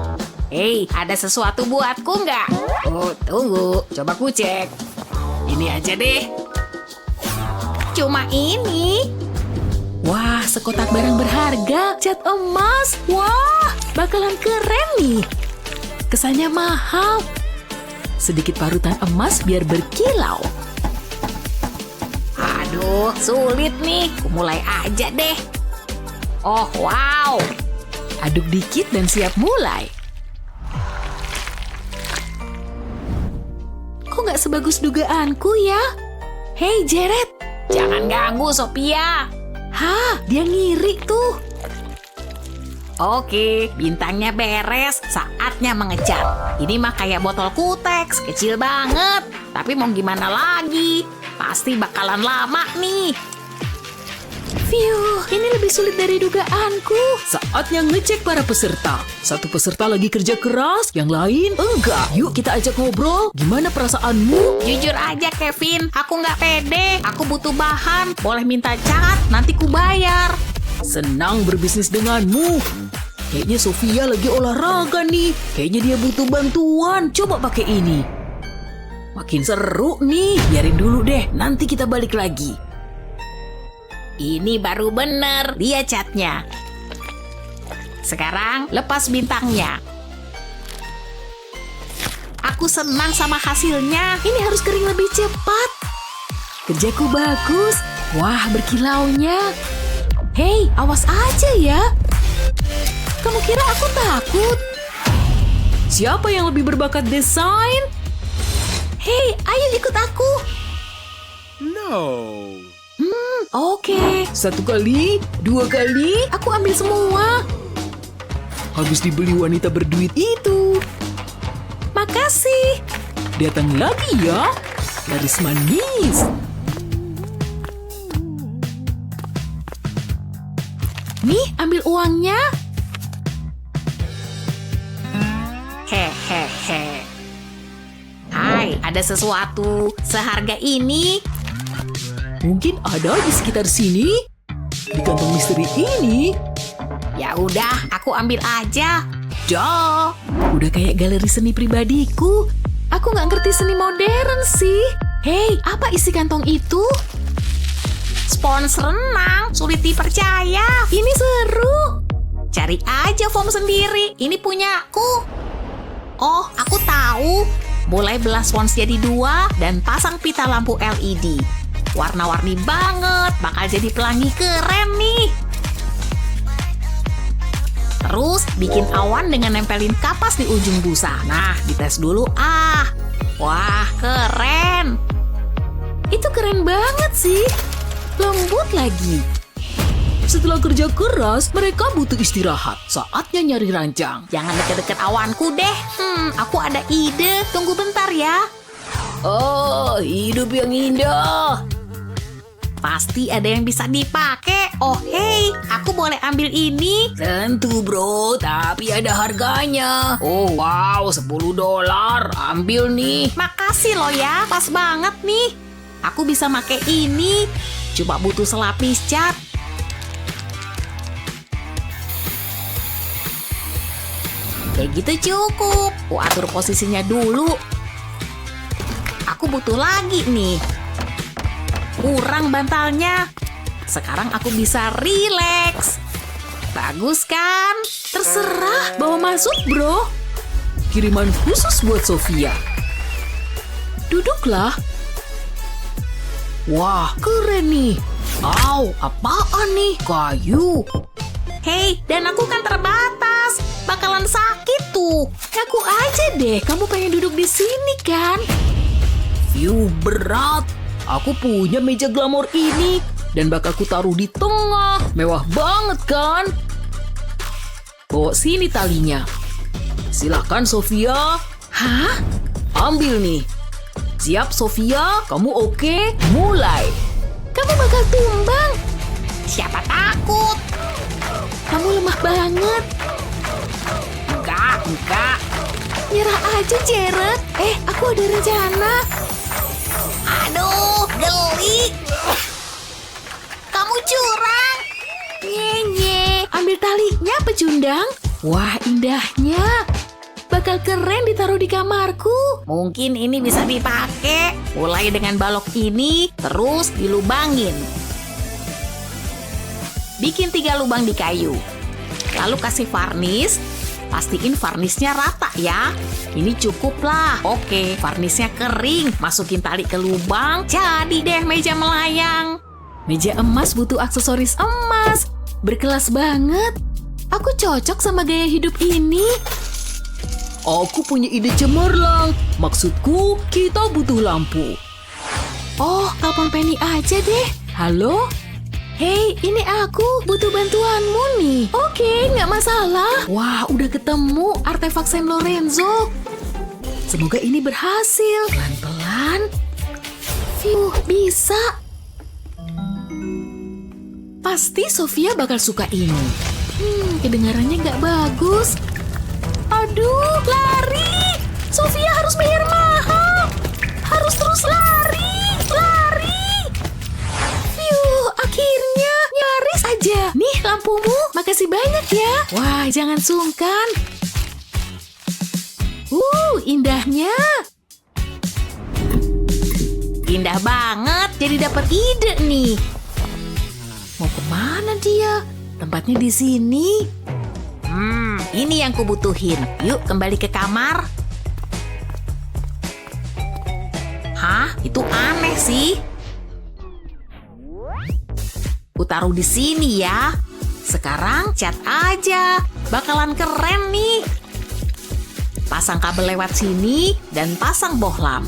Hei, ada sesuatu buatku nggak? Oh, tunggu. Coba ku cek. Ini aja deh. Cuma ini. Wah, sekotak barang berharga. Cat emas. Wah, bakalan keren nih. Kesannya mahal. Sedikit parutan emas biar berkilau. Aduh, sulit nih. Mulai aja deh. Oh, wow. Aduk dikit dan siap mulai. Kok nggak sebagus dugaanku ya? Hei, Jared. Jangan ganggu, Sophia. Hah, dia ngiri tuh. Oke, bintangnya beres. Saatnya mengecat. Ini mah kayak botol kuteks, kecil banget. Tapi mau gimana lagi? Pasti bakalan lama nih. Phew, ini lebih sulit dari dugaanku. Saatnya ngecek para peserta. Satu peserta lagi kerja keras, yang lain enggak. Yuk kita ajak ngobrol. Gimana perasaanmu? Jujur aja, Kevin. Aku nggak pede. Aku butuh bahan. Boleh minta cat, nanti ku bayar. Senang berbisnis denganmu. Kayaknya Sofia lagi olahraga nih. Kayaknya dia butuh bantuan. Coba pakai ini. Makin seru nih. Biarin dulu deh. Nanti kita balik lagi. Ini baru bener. Dia catnya. Sekarang lepas bintangnya. Aku senang sama hasilnya. Ini harus kering lebih cepat. Kerjaku bagus. Wah, berkilaunya. Hei, awas aja ya. Kamu kira aku takut? Siapa yang lebih berbakat desain? Hei, ayo ikut aku. No. Oke. 1 kali, 2 kali. Aku ambil semua. Habis dibeli wanita berduit itu. Makasih. Datang lagi ya. Laris manis. Nih, ambil uangnya. Hehehe. Hai, ada sesuatu seharga ini. Mungkin ada di sekitar sini. Di kantong misteri ini. Ya udah, aku ambil aja. Dah. Udah kayak galeri seni pribadiku. Aku nggak ngerti seni modern sih. Hei, apa isi kantong itu? Spons renang, sulit dipercaya. Ini seru. Cari aja foam sendiri. Ini punyaku. Oh, aku tahu. Mulai belah spons jadi 2 dan pasang pita lampu LED. Warna-warni banget, bakal jadi pelangi keren nih. Terus bikin awan dengan nempelin kapas di ujung busa. Nah, dites dulu ah. Wah, keren. Itu keren banget sih. Lembut lagi. Setelah kerja keras, mereka butuh istirahat. Saatnya nyari ranjang. Jangan deket-deket awanku deh. Aku ada ide. Tunggu bentar ya. Oh, hidup yang indah. Pasti ada yang bisa dipakai. Oh, hey, aku boleh ambil ini? Tentu bro, tapi ada harganya. Oh wow, $10. Ambil nih. Makasih loh ya, pas banget nih. Aku bisa pakai ini. Cuma butuh selapis cat. Kayak gitu cukup. Aku atur posisinya dulu. Aku butuh lagi nih. Kurang bantalnya. Sekarang aku bisa rileks. Bagus kan? Terserah, bawa masuk bro. Kiriman khusus buat Sofia. Duduklah. Wah, keren nih. Au, apaan nih? Kayu. Hei, dan aku kan terbatas. Bakalan sakit tuh. Ngaku aja deh, kamu pengen duduk di sini kan? Berat. Aku punya meja glamor ini dan bakal ku taruh di tengah. Mewah banget kan? Bawa sini talinya. Silakan Sofia. Hah? Ambil nih. Siap Sofia? Kamu oke? Mulai. Kamu bakal tumbang. Siapa takut? Kamu lemah banget. Enggak. Nyerah aja, Jared. Aku ada rencana. Aduh, geli. Kamu curang. Nye. Ambil talinya, pecundang. Wah, indahnya. Bakal keren ditaruh di kamarku. Mungkin ini bisa dipakai. Mulai dengan balok ini, terus dilubangin. Bikin 3 lubang di kayu. Lalu kasih varnis. Pastiin varnisnya rata ya. Ini cukup lah. Oke, varnisnya kering. Masukin tali ke lubang. Jadi deh meja melayang. Meja emas butuh aksesoris emas. Berkelas banget. Aku cocok sama gaya hidup ini. Aku punya ide cemerlang. Maksudku, kita butuh lampu. Oh, telepon Penny aja deh. Halo? Hei, ini aku butuh bantuanmu nih. Oke, nggak masalah. Wah, udah ketemu artefak San Lorenzo. Semoga ini berhasil. Pelan-pelan. Bisa. Pasti Sofia bakal suka ini. Kedengarannya nggak bagus. Aduh, lari. Sofia harus bayar mahal. Harus terus lari. Akhirnya nyaris aja. Nih lampumu, makasih banyak ya. Wah, jangan sungkan. Indahnya. Indah banget, jadi dapat ide nih. Mau kemana dia? Tempatnya di sini. Ini yang kubutuhin. Yuk kembali ke kamar. Hah? Itu aneh sih. Ku taruh di sini ya. Sekarang cat aja. Bakalan keren nih. Pasang kabel lewat sini dan pasang bohlam.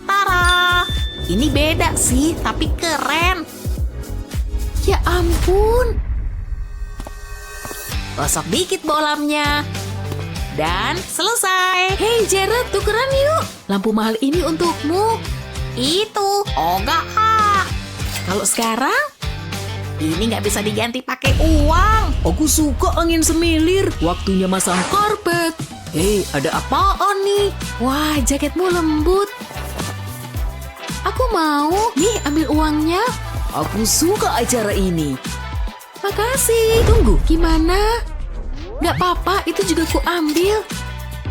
Tara! Ini beda sih, tapi keren. Ya ampun. Gosok dikit bolamnya. Dan selesai. Hei Jared, tukeran yuk. Lampu mahal ini untukmu. Itu. Oh enggak. Kalau sekarang, ini nggak bisa diganti pakai uang. Aku suka angin semilir. Waktunya masang karpet. Hei, ada apaan nih? Wah, jaketmu lembut. Aku mau. Nih, ambil uangnya. Aku suka acara ini. Makasih. Tunggu, gimana? Nggak apa-apa, itu juga ku ambil.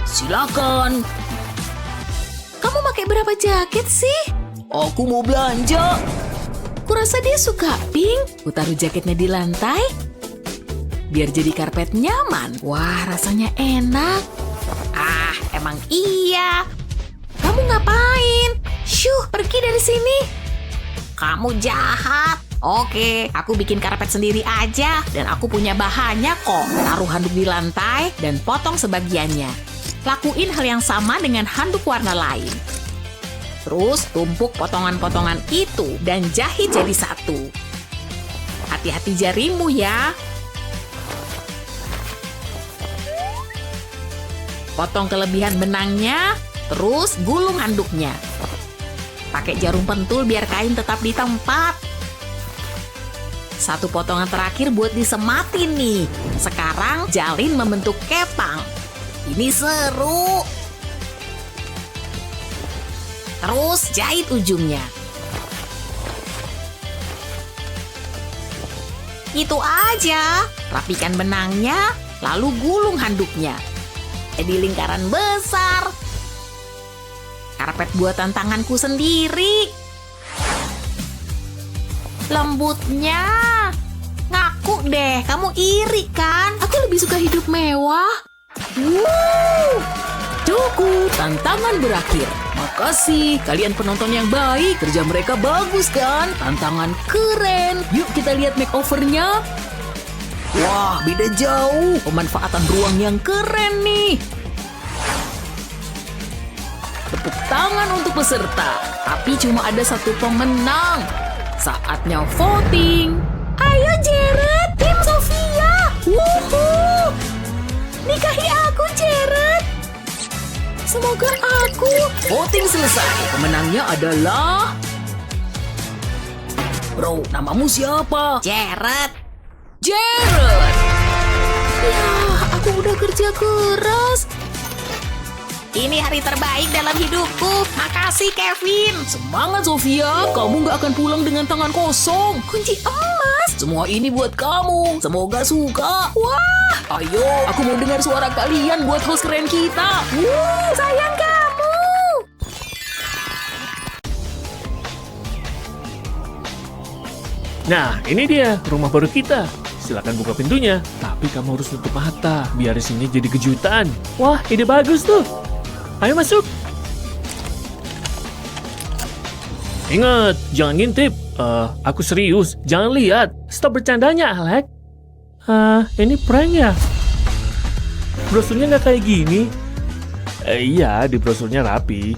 Silakan. Kamu pakai berapa jaket sih? Aku mau belanja. Kurasa dia suka pink. Ku taruh jaketnya di lantai. Biar jadi karpet nyaman. Wah, rasanya enak. Ah, emang iya. Kamu ngapain? Syuh, pergi dari sini. Kamu jahat. Oke, aku bikin karpet sendiri aja. Dan aku punya bahannya kok. Taruh handuk di lantai dan potong sebagiannya. Lakuin hal yang sama dengan handuk warna lain. Terus tumpuk potongan-potongan itu dan jahit jadi satu. Hati-hati jarimu ya. Potong kelebihan benangnya, terus gulung handuknya. Pakai jarum pentul biar kain tetap di tempat. Satu potongan terakhir buat disematin nih. Sekarang jalin membentuk kepang. Ini seru. Terus jahit ujungnya. Itu aja. Rapikan benangnya, lalu gulung handuknya. Jadi lingkaran besar. Karpet buatan tanganku sendiri. Lembutnya. Ngaku deh, kamu iri kan? Aku lebih suka hidup mewah. Cukup, tantangan berakhir. Makasih, kalian penonton yang baik. Kerja mereka bagus kan? Tantangan keren. Yuk kita lihat makeovernya. Wah, beda jauh. Pemanfaatan ruang yang keren nih. Tepuk tangan untuk peserta. Tapi cuma ada satu pemenang. Saatnya voting. Ayo Jared, tim Sofia. Wuhuu. Nikahi aku Jared. Semoga aku. Voting selesai. Pemenangnya adalah... Bro, namamu siapa? Jared. Jared. Ya, aku udah kerja keras. Ini hari terbaik dalam hidupku. Makasih Kevin. Semangat Sofia, kamu nggak akan pulang dengan tangan kosong. Kunci emas. Semua ini buat kamu. Semoga suka. Wah, Ayo, aku mau dengar suara kalian buat host keren kita. sayang kamu. Nah, ini dia rumah baru kita. Silakan buka pintunya. Tapi kamu harus tutup mata, biar isinya jadi kejutan. Wah, ide bagus tuh. Ayo masuk. Ingat, jangan ngintip. Aku serius. Jangan lihat. Stop bercandanya, Alex. Ini prank ya? Brosurnya nggak kayak gini. Iya, di brosurnya rapi.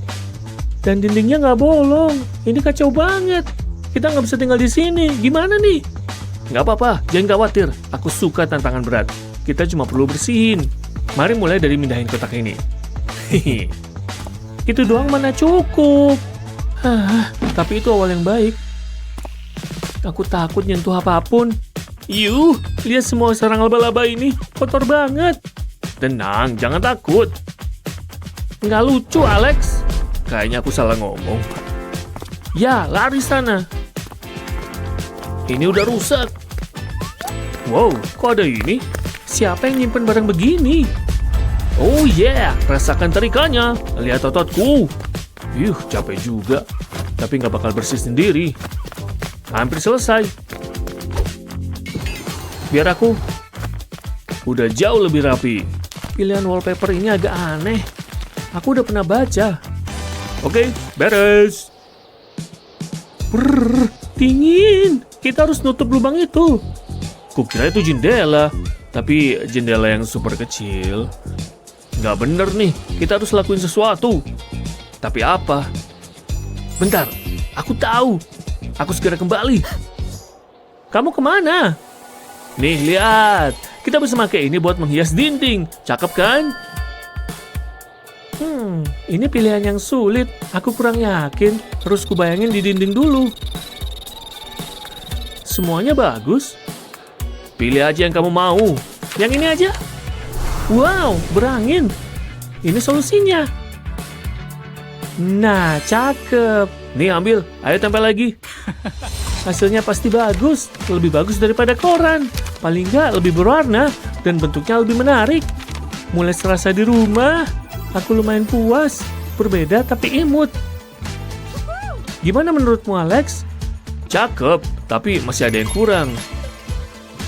Dan dindingnya nggak bolong. Ini kacau banget. Kita nggak bisa tinggal di sini. Gimana nih? Nggak apa-apa, jangan khawatir. Aku suka tantangan berat. Kita cuma perlu bersihin. Mari mulai dari mindahin kotak ini. Itu doang mana cukup. Tapi itu awal yang baik. Aku takut nyentuh apapun. Lihat semua sarang laba-laba ini. Kotor banget. Tenang, jangan takut. Nggak lucu, Alex. Kayaknya aku salah ngomong. Ya, lari sana. Ini udah rusak. Wow, kok ada ini? Siapa yang nyimpen barang begini? Oh yeah, rasakan terikannya. Lihat ototku. Capek juga. Tapi nggak bakal bersih sendiri. Hampir selesai. Biar aku. Udah jauh lebih rapi. Pilihan wallpaper ini agak aneh. Aku udah pernah baca. Oke, beres. Brrr, dingin. Kita harus nutup lubang itu. Kukira itu jendela. Tapi jendela yang super kecil. Nggak bener nih, kita harus lakuin sesuatu. Tapi apa? Bentar, aku tahu. Aku segera kembali. Kamu kemana? Nih, lihat. Kita bisa pakai ini buat menghias dinding. Cakep kan? Ini pilihan yang sulit. Aku kurang yakin. Harus kubayangin di dinding dulu. Semuanya bagus. Pilih aja yang kamu mau. Yang ini aja. Wow, berangin. Ini solusinya. Nah, cakep. Nih, ambil. Ayo tempel lagi. Hasilnya pasti bagus. Lebih bagus daripada koran. Paling nggak lebih berwarna dan bentuknya lebih menarik. Mulai serasa di rumah. Aku lumayan puas. Berbeda tapi imut. Gimana menurutmu, Alex? Cakep, tapi masih ada yang kurang.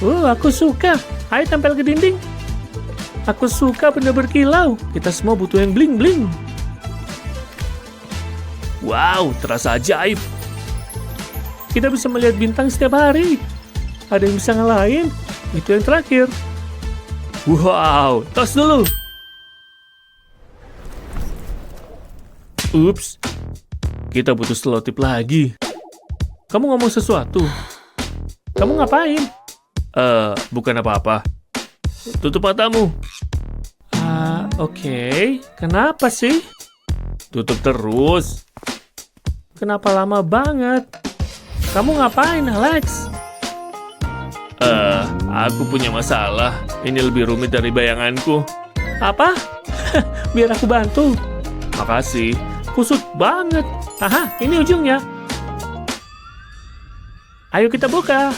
Aku suka. Ayo tempel ke dinding. Aku suka benda berkilau. Kita semua butuh yang bling-bling. Wow, terasa ajaib. Kita bisa melihat bintang setiap hari. Ada yang bisa ngalahin? Itu yang terakhir. Wow, tos dulu. Ups, kita butuh selotip lagi. Kamu ngomong sesuatu. Kamu ngapain? Bukan apa-apa. Tutup matamu. Oke. Kenapa sih? Tutup terus. Kenapa lama banget? Kamu ngapain, Alex? Aku punya masalah. Ini lebih rumit dari bayanganku. Apa? Biar aku bantu. Makasih. Kusut banget. Aha, ini ujungnya. Ayo kita buka.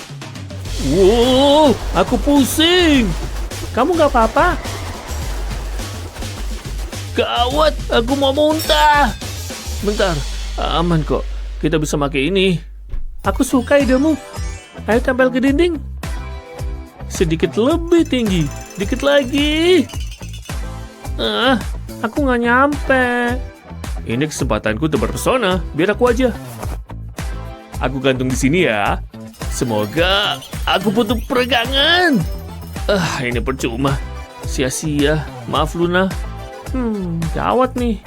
Wow, aku pusing. Kamu nggak apa-apa? Gawat, aku mau muntah. Bentar, aman kok. Kita bisa pakai ini. Aku suka idemu. Ayo tempel ke dinding. Sedikit lebih tinggi. Dikit lagi. Aku nggak nyampe. Ini kesempatanku terpesona. Biar aku aja. Aku gantung di sini ya. Semoga aku butuh peregangan. Ini percuma. Sia-sia. Maaf, Luna. Gawat nih.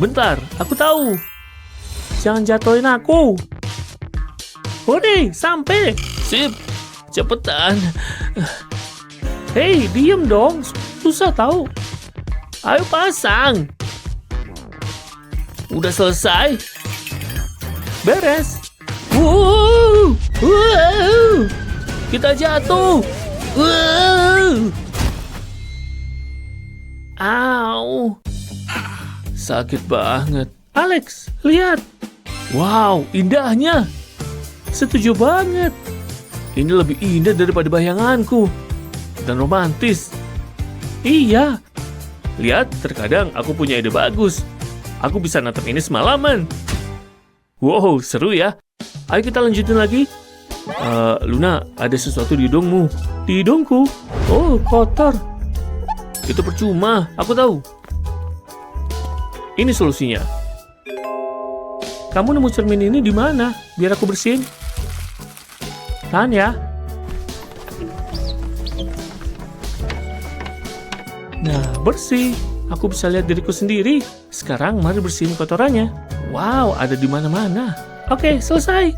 Bentar, aku tahu. Jangan jatuhin aku. Hore, sampai. Sip. Cepetan. Hei, diem dong. Susah tahu. Ayo pasang. Udah selesai. Beres. Wow. Kita jatuh. Au. Sakit banget. Alex, lihat. Wow, indahnya. Setuju banget. Ini lebih indah daripada bayanganku. Dan romantis. Iya. Lihat, terkadang aku punya ide bagus. Aku bisa natap ini semalaman. Wow, seru ya. Ayo kita lanjutin lagi. Luna, ada sesuatu di hidungmu. Di hidungku? Oh, kotor. Itu percuma, aku tahu. Ini solusinya. Kamu nemu cermin ini di mana? Biar aku bersihin. Tahan ya. Nah, bersih. Aku bisa lihat diriku sendiri. Sekarang mari bersihin kotorannya. Wow, ada di mana-mana. Oke, selesai.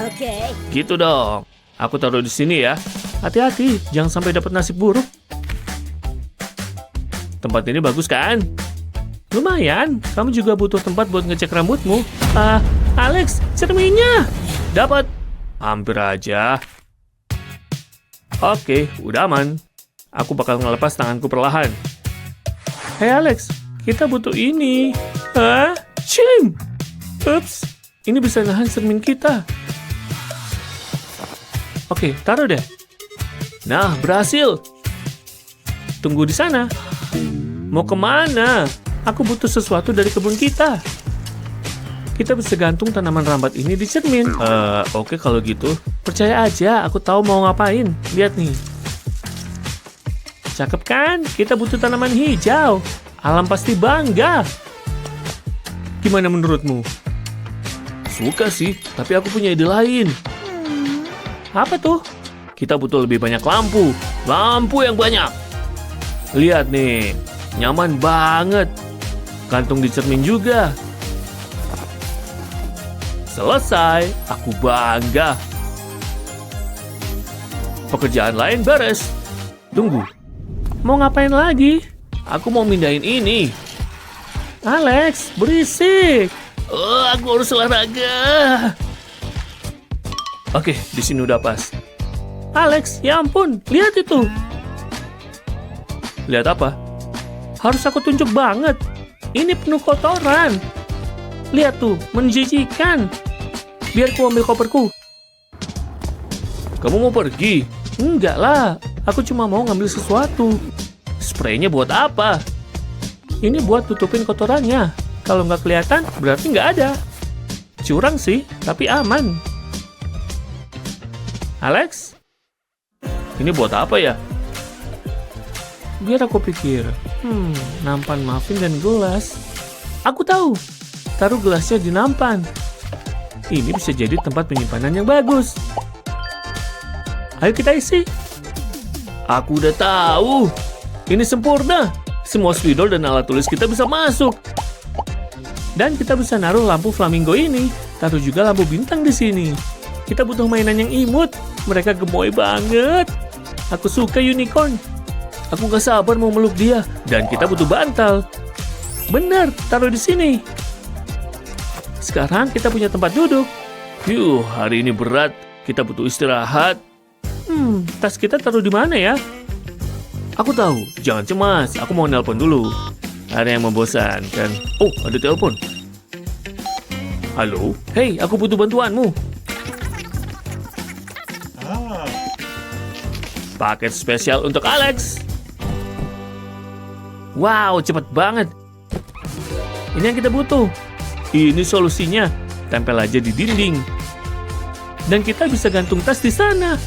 Oke. Gitu dong. Aku taruh di sini ya. Hati-hati, jangan sampai dapat nasib buruk. Tempat ini bagus kan? Lumayan. Kamu juga butuh tempat buat ngecek rambutmu. Alex, cerminnya. Dapat. Hampir aja. Oke, udah aman. Aku bakal ngelepas tanganku perlahan. Hei Alex, kita butuh ini. Cim! Ups, ini bisa nahan cermin kita. Oke, taruh deh. Nah, berhasil. Tunggu di sana. Mau kemana? Aku butuh sesuatu dari kebun kita. Kita bisa gantung tanaman rambat ini di cermin. Oke kalau gitu. Percaya aja, aku tahu mau ngapain. Lihat nih. Cakep kan? Kita butuh tanaman hijau. Alam pasti bangga. Gimana menurutmu? Suka sih, tapi aku punya ide lain. Apa tuh? Kita butuh lebih banyak lampu. Lampu yang banyak. Lihat nih, nyaman banget. Gantung di cermin juga. Selesai, aku bangga. Pekerjaan lain beres. Tunggu. Mau ngapain lagi? Aku mau mindahin ini. Alex, berisik. Oh, aku harus olahraga. Oke, di sini udah pas. Alex, ya ampun, lihat itu. Lihat apa? Harus aku tunjuk banget. Ini penuh kotoran. Lihat tuh, menjijikan. Biar ku ambil koperku. Kamu mau pergi? Enggak lah, aku cuma mau ngambil sesuatu. Spraynya buat apa? Ini buat tutupin kotorannya. Kalau nggak kelihatan, berarti nggak ada. Curang sih, tapi aman. Alex? Ini buat apa ya? Biar aku pikir. Nampan muffin dan gelas. Aku tahu. Taruh gelasnya di nampan. Ini bisa jadi tempat penyimpanan yang bagus. Ayo kita isi. Aku udah tahu. Ini sempurna. Semua spidol dan alat tulis kita bisa masuk. Dan kita bisa naruh lampu flamingo ini. Taruh juga lampu bintang di sini. Kita butuh mainan yang imut. Mereka gemoy banget. Aku suka unicorn. Aku gak sabar mau meluk dia. Dan kita butuh bantal. Bener, taruh di sini. Sekarang kita punya tempat duduk. Hari ini berat. Kita butuh istirahat. Tas kita taruh di mana ya? Aku tahu, jangan cemas. Aku mau nelpon dulu. Ada yang membosankan. Oh, ada telepon. Halo? Hei, aku butuh bantuanmu. Paket spesial untuk Alex. Wow, cepat banget. Ini yang kita butuh. Ini solusinya. Tempel aja di dinding. Dan kita bisa gantung tas di sana.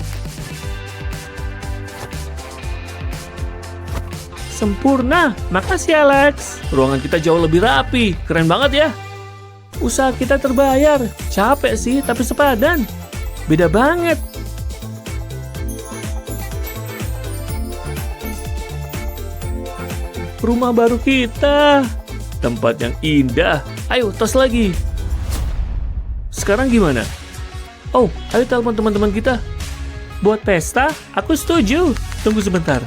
Sempurna. Makasih Alex. Ruangan kita jauh lebih rapi. Keren banget ya. Usaha kita terbayar. Capek sih, tapi sepadan. Beda banget. Rumah baru kita. Tempat yang indah. Ayo, tos lagi. Sekarang gimana? Oh, ayo telepon teman-teman kita. Buat pesta, aku setuju. Tunggu sebentar.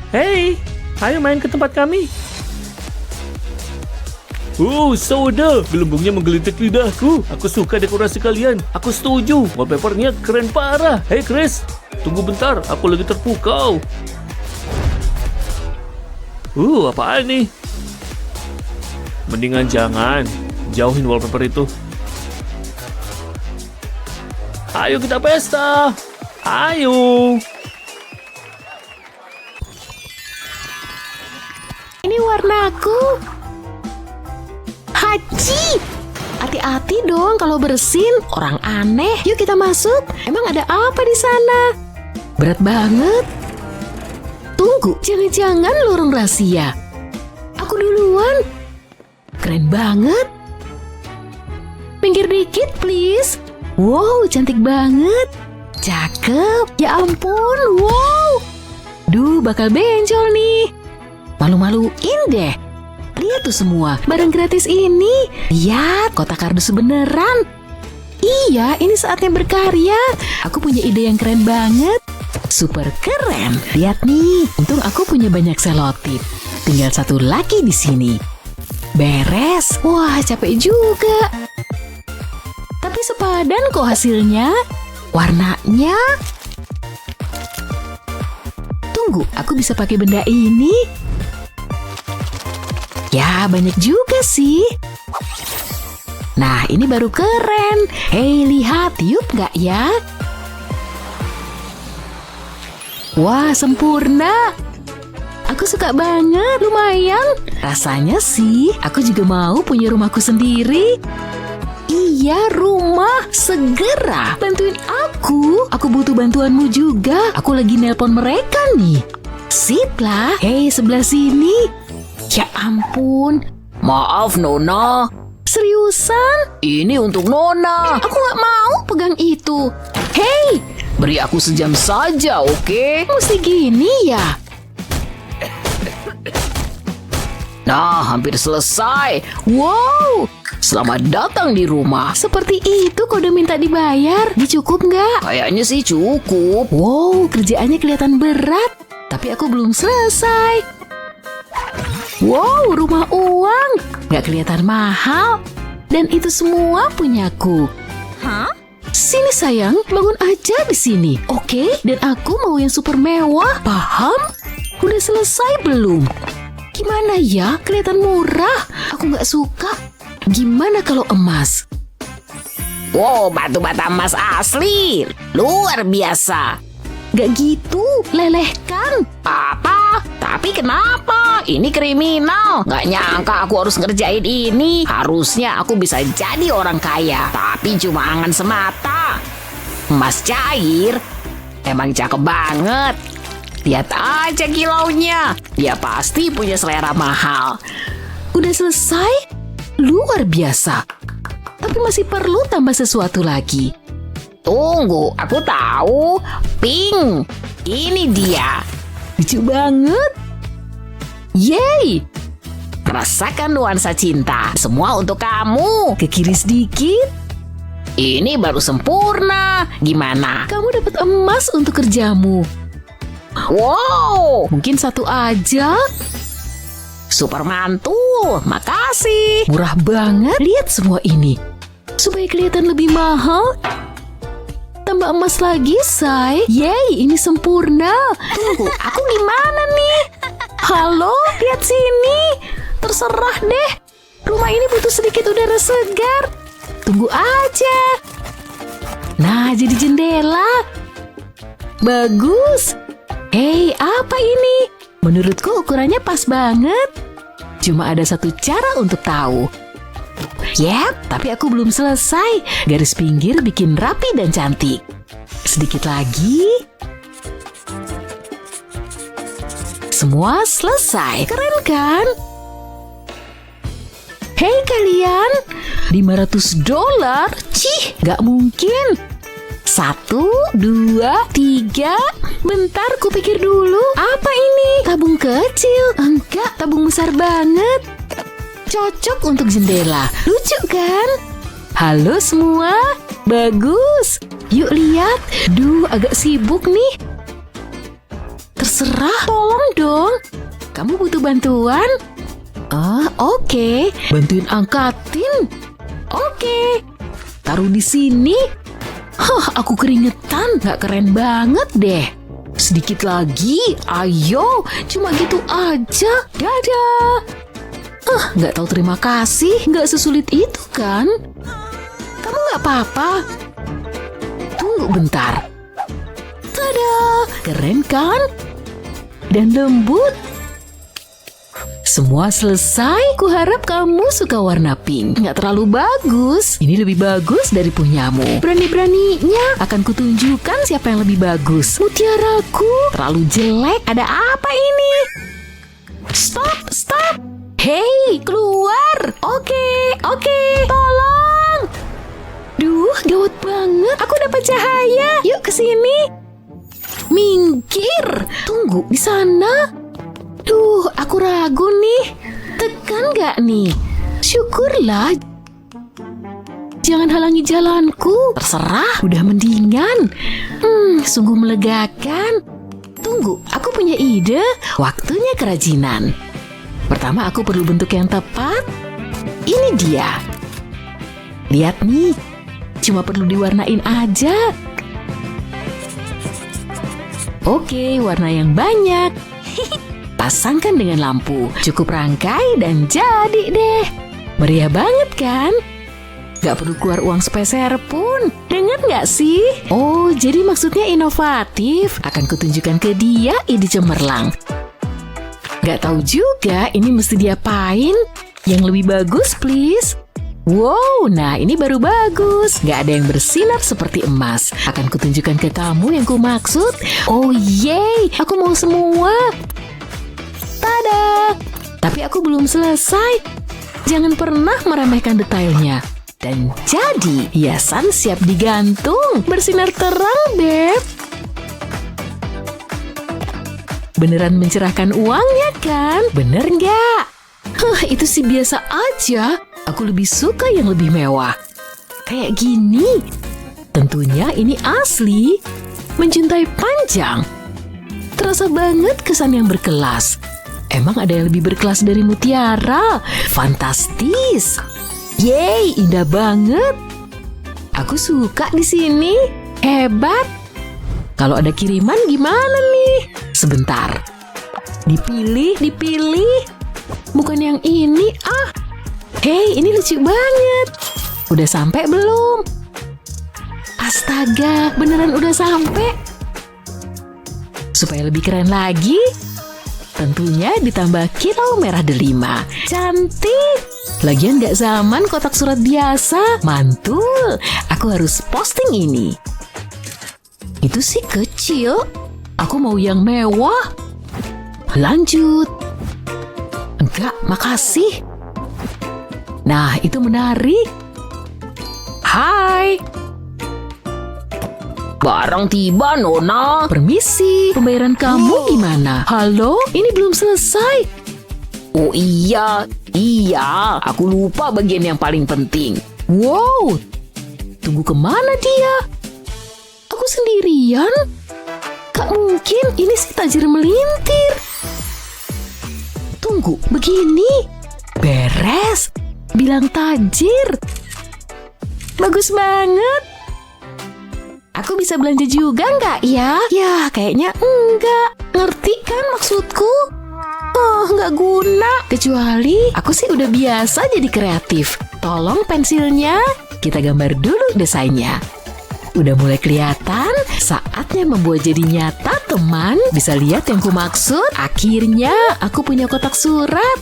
Hei, ayo main ke tempat kami. Soda. Gelembungnya menggelitik lidahku. Aku suka dekorasi kalian. Aku setuju. Wallpapernya keren parah. Hei Chris, tunggu bentar. Aku lagi terpukau. Apaan nih? Mendingan jangan. Jauhin wallpaper itu. Ayo kita pesta. Ayo. Ini warnaku. Haji. Hati-hati dong kalau bersin. Orang aneh. Yuk kita masuk. Emang ada apa di sana? Berat banget. Tunggu, jangan-jangan lorong rahasia. Aku duluan. Keren banget. Pinggir dikit, please. Wow, cantik banget. Cakep. Ya ampun, wow. Duh, bakal benjol nih. Malu-maluin deh. Lihat tuh semua, barang gratis ini. Lihat, kotak kardus beneran. Iya, ini saatnya berkarya. Aku punya ide yang keren banget. Super keren. Lihat nih, untung aku punya banyak selotip. Tinggal satu lagi di sini. Beres. Wah, capek juga. Tapi sepadan kok hasilnya. Warnanya. Tunggu, aku bisa pakai benda ini. Ya, banyak juga sih. Nah, ini baru keren. Hei, lihat, tiup nggak ya? Wah, sempurna. Aku suka banget, lumayan. Rasanya sih, aku juga mau punya rumahku sendiri. Iya, rumah. Segera bantuin aku. Aku butuh bantuanmu juga. Aku lagi nelpon mereka nih. Sip lah. Hei, sebelah sini. Ya ampun. Maaf, Nona. Seriusan? Ini untuk Nona. Aku gak mau pegang itu. Hei, beri aku sejam saja, oke? Mesti gini ya? Nah, hampir selesai. Wow, Selamat datang di rumah. Seperti itu kode minta dibayar. Dicukup nggak? Kayaknya sih cukup. Wow, kerjaannya kelihatan berat. Tapi aku belum selesai. Wow, rumah uang. Nggak kelihatan mahal. Dan itu semua punyaku. Sini sayang, bangun aja di sini. Oke, dan aku mau yang super mewah. Paham? Udah selesai belum? Gimana ya? Kelihatan murah. Aku nggak suka. Gimana kalau emas? Wow, batu bata emas asli. Luar biasa. Gak gitu, lelehkan. Apa? Tapi kenapa? Ini kriminal. Gak nyangka aku harus ngerjain ini. Harusnya aku bisa jadi orang kaya. Tapi cuma angan semata. Emas cair? Emang cakep banget. Lihat aja kilaunya. Dia pasti punya selera mahal. Udah selesai? Luar biasa. Tapi masih perlu tambah sesuatu lagi. Tunggu, aku tahu. Pink. Ini dia. Lucu banget. Yeay. Rasakan nuansa cinta. Semua untuk kamu. Ke kiri sedikit. Ini baru sempurna. Gimana? Kamu dapat emas untuk kerjamu. Wow. Mungkin satu aja. Super mantul. Makasih. Murah banget. Lihat semua ini. Supaya kelihatan lebih mahal. Tambah emas lagi, say. Yeay, ini sempurna. Tunggu, aku gimana nih? Halo, lihat sini. Terserah deh. Rumah ini butuh sedikit udara segar. Tunggu aja. Nah, jadi jendela. Bagus. Hei, apa ini? Menurutku ukurannya pas banget. Cuma ada satu cara untuk tahu. Yap, tapi aku belum selesai. Garis pinggir bikin rapi dan cantik. Sedikit lagi. Semua selesai. Keren kan? Hei kalian, $500? Cih, gak mungkin. 1, 2, 3. Bentar, kupikir dulu. Apa ini? Tabung kecil? Enggak, tabung besar banget. Cocok untuk jendela. Lucu kan? Halo semua. Bagus. Yuk lihat. Duh, agak sibuk nih. Terserah, tolong dong. Kamu butuh bantuan? Oke. Bantuin angkatin. Oke. Taruh di sini. Aku keringetan. Gak keren banget deh. Sedikit lagi. Ayo, cuma gitu aja. Dadah. Gak tahu terima kasih. Gak sesulit itu kan? Kamu gak apa-apa? Tunggu bentar. Tada! Keren kan? Dan lembut. Semua selesai. Kuharap kamu suka warna pink. Nggak terlalu bagus. Ini lebih bagus dari punyamu. Berani-beraninya akan kutunjukkan siapa yang lebih bagus. Mutiaraku terlalu jelek. Ada apa ini? Stop, stop. Hei, keluar. Oke. Tolong. Duh, gawat banget. Aku dapat cahaya. Yuk ke sini. Minggir. Tunggu di sana. Duh, aku ragu nih. Tekan gak nih? Syukurlah. Jangan halangi jalanku. Terserah, udah mendingan. Sungguh melegakan. Tunggu, aku punya ide. Waktunya kerajinan. Pertama, aku perlu bentuk yang tepat. Ini dia. Lihat nih. Cuma perlu diwarnain aja. Oke, warna yang banyak. Pasangkan dengan lampu. Cukup rangkai dan jadi deh. Meriah banget kan? Gak perlu keluar uang sepeser pun. Dengar gak sih? Oh, jadi maksudnya inovatif. Akan kutunjukkan ke dia ide cemerlang. Gak tahu juga ini mesti diapain. Yang lebih bagus please. Wow, nah ini baru bagus. Gak ada yang bersinar seperti emas. Akan kutunjukkan ke kamu yang kumaksud. Oh yeay, aku mau semua. Tada! Tapi aku belum selesai. Jangan pernah meremehkan detailnya. Dan jadi, hiasan siap digantung. Bersinar terang, Beb. Beneran mencerahkan uangnya kan? Bener nggak? Itu sih biasa aja. Aku lebih suka yang lebih mewah. Kayak gini. Tentunya ini asli. Mencintai panjang. Terasa banget kesan yang berkelas. Emang ada yang lebih berkelas dari mutiara? Fantastis. Yeay, indah banget. Aku suka di sini. Hebat. Kalau ada kiriman gimana nih? Sebentar. Dipilih. Bukan yang ini, ah. Hei, ini lucu banget. Udah sampai belum? Astaga, beneran udah sampai. Supaya lebih keren lagi, tentunya ditambah kilau merah delima. Cantik. Lagian gak zaman kotak surat biasa. Mantul. Aku harus posting ini. Itu sih kecil. Aku mau yang mewah. Lanjut. Enggak, makasih. Nah, itu menarik. Hai. Barang tiba, Nona. Permisi, pembayaran kamu gimana? Halo, ini belum selesai. Oh iya, aku lupa bagian yang paling penting. Wow, tunggu kemana dia? Aku sendirian? Gak mungkin, ini si tajir melintir. Tunggu, begini. Beres, bilang tajir. Bagus banget. Aku bisa belanja juga nggak ya? Ya, kayaknya enggak. Ngerti kan maksudku? Oh, nggak guna. Kecuali aku sih udah biasa jadi kreatif. Tolong pensilnya, kita gambar dulu desainnya. Udah mulai kelihatan, saatnya membuat jadi nyata, teman. Bisa lihat yang ku maksud? Akhirnya, aku punya kotak surat.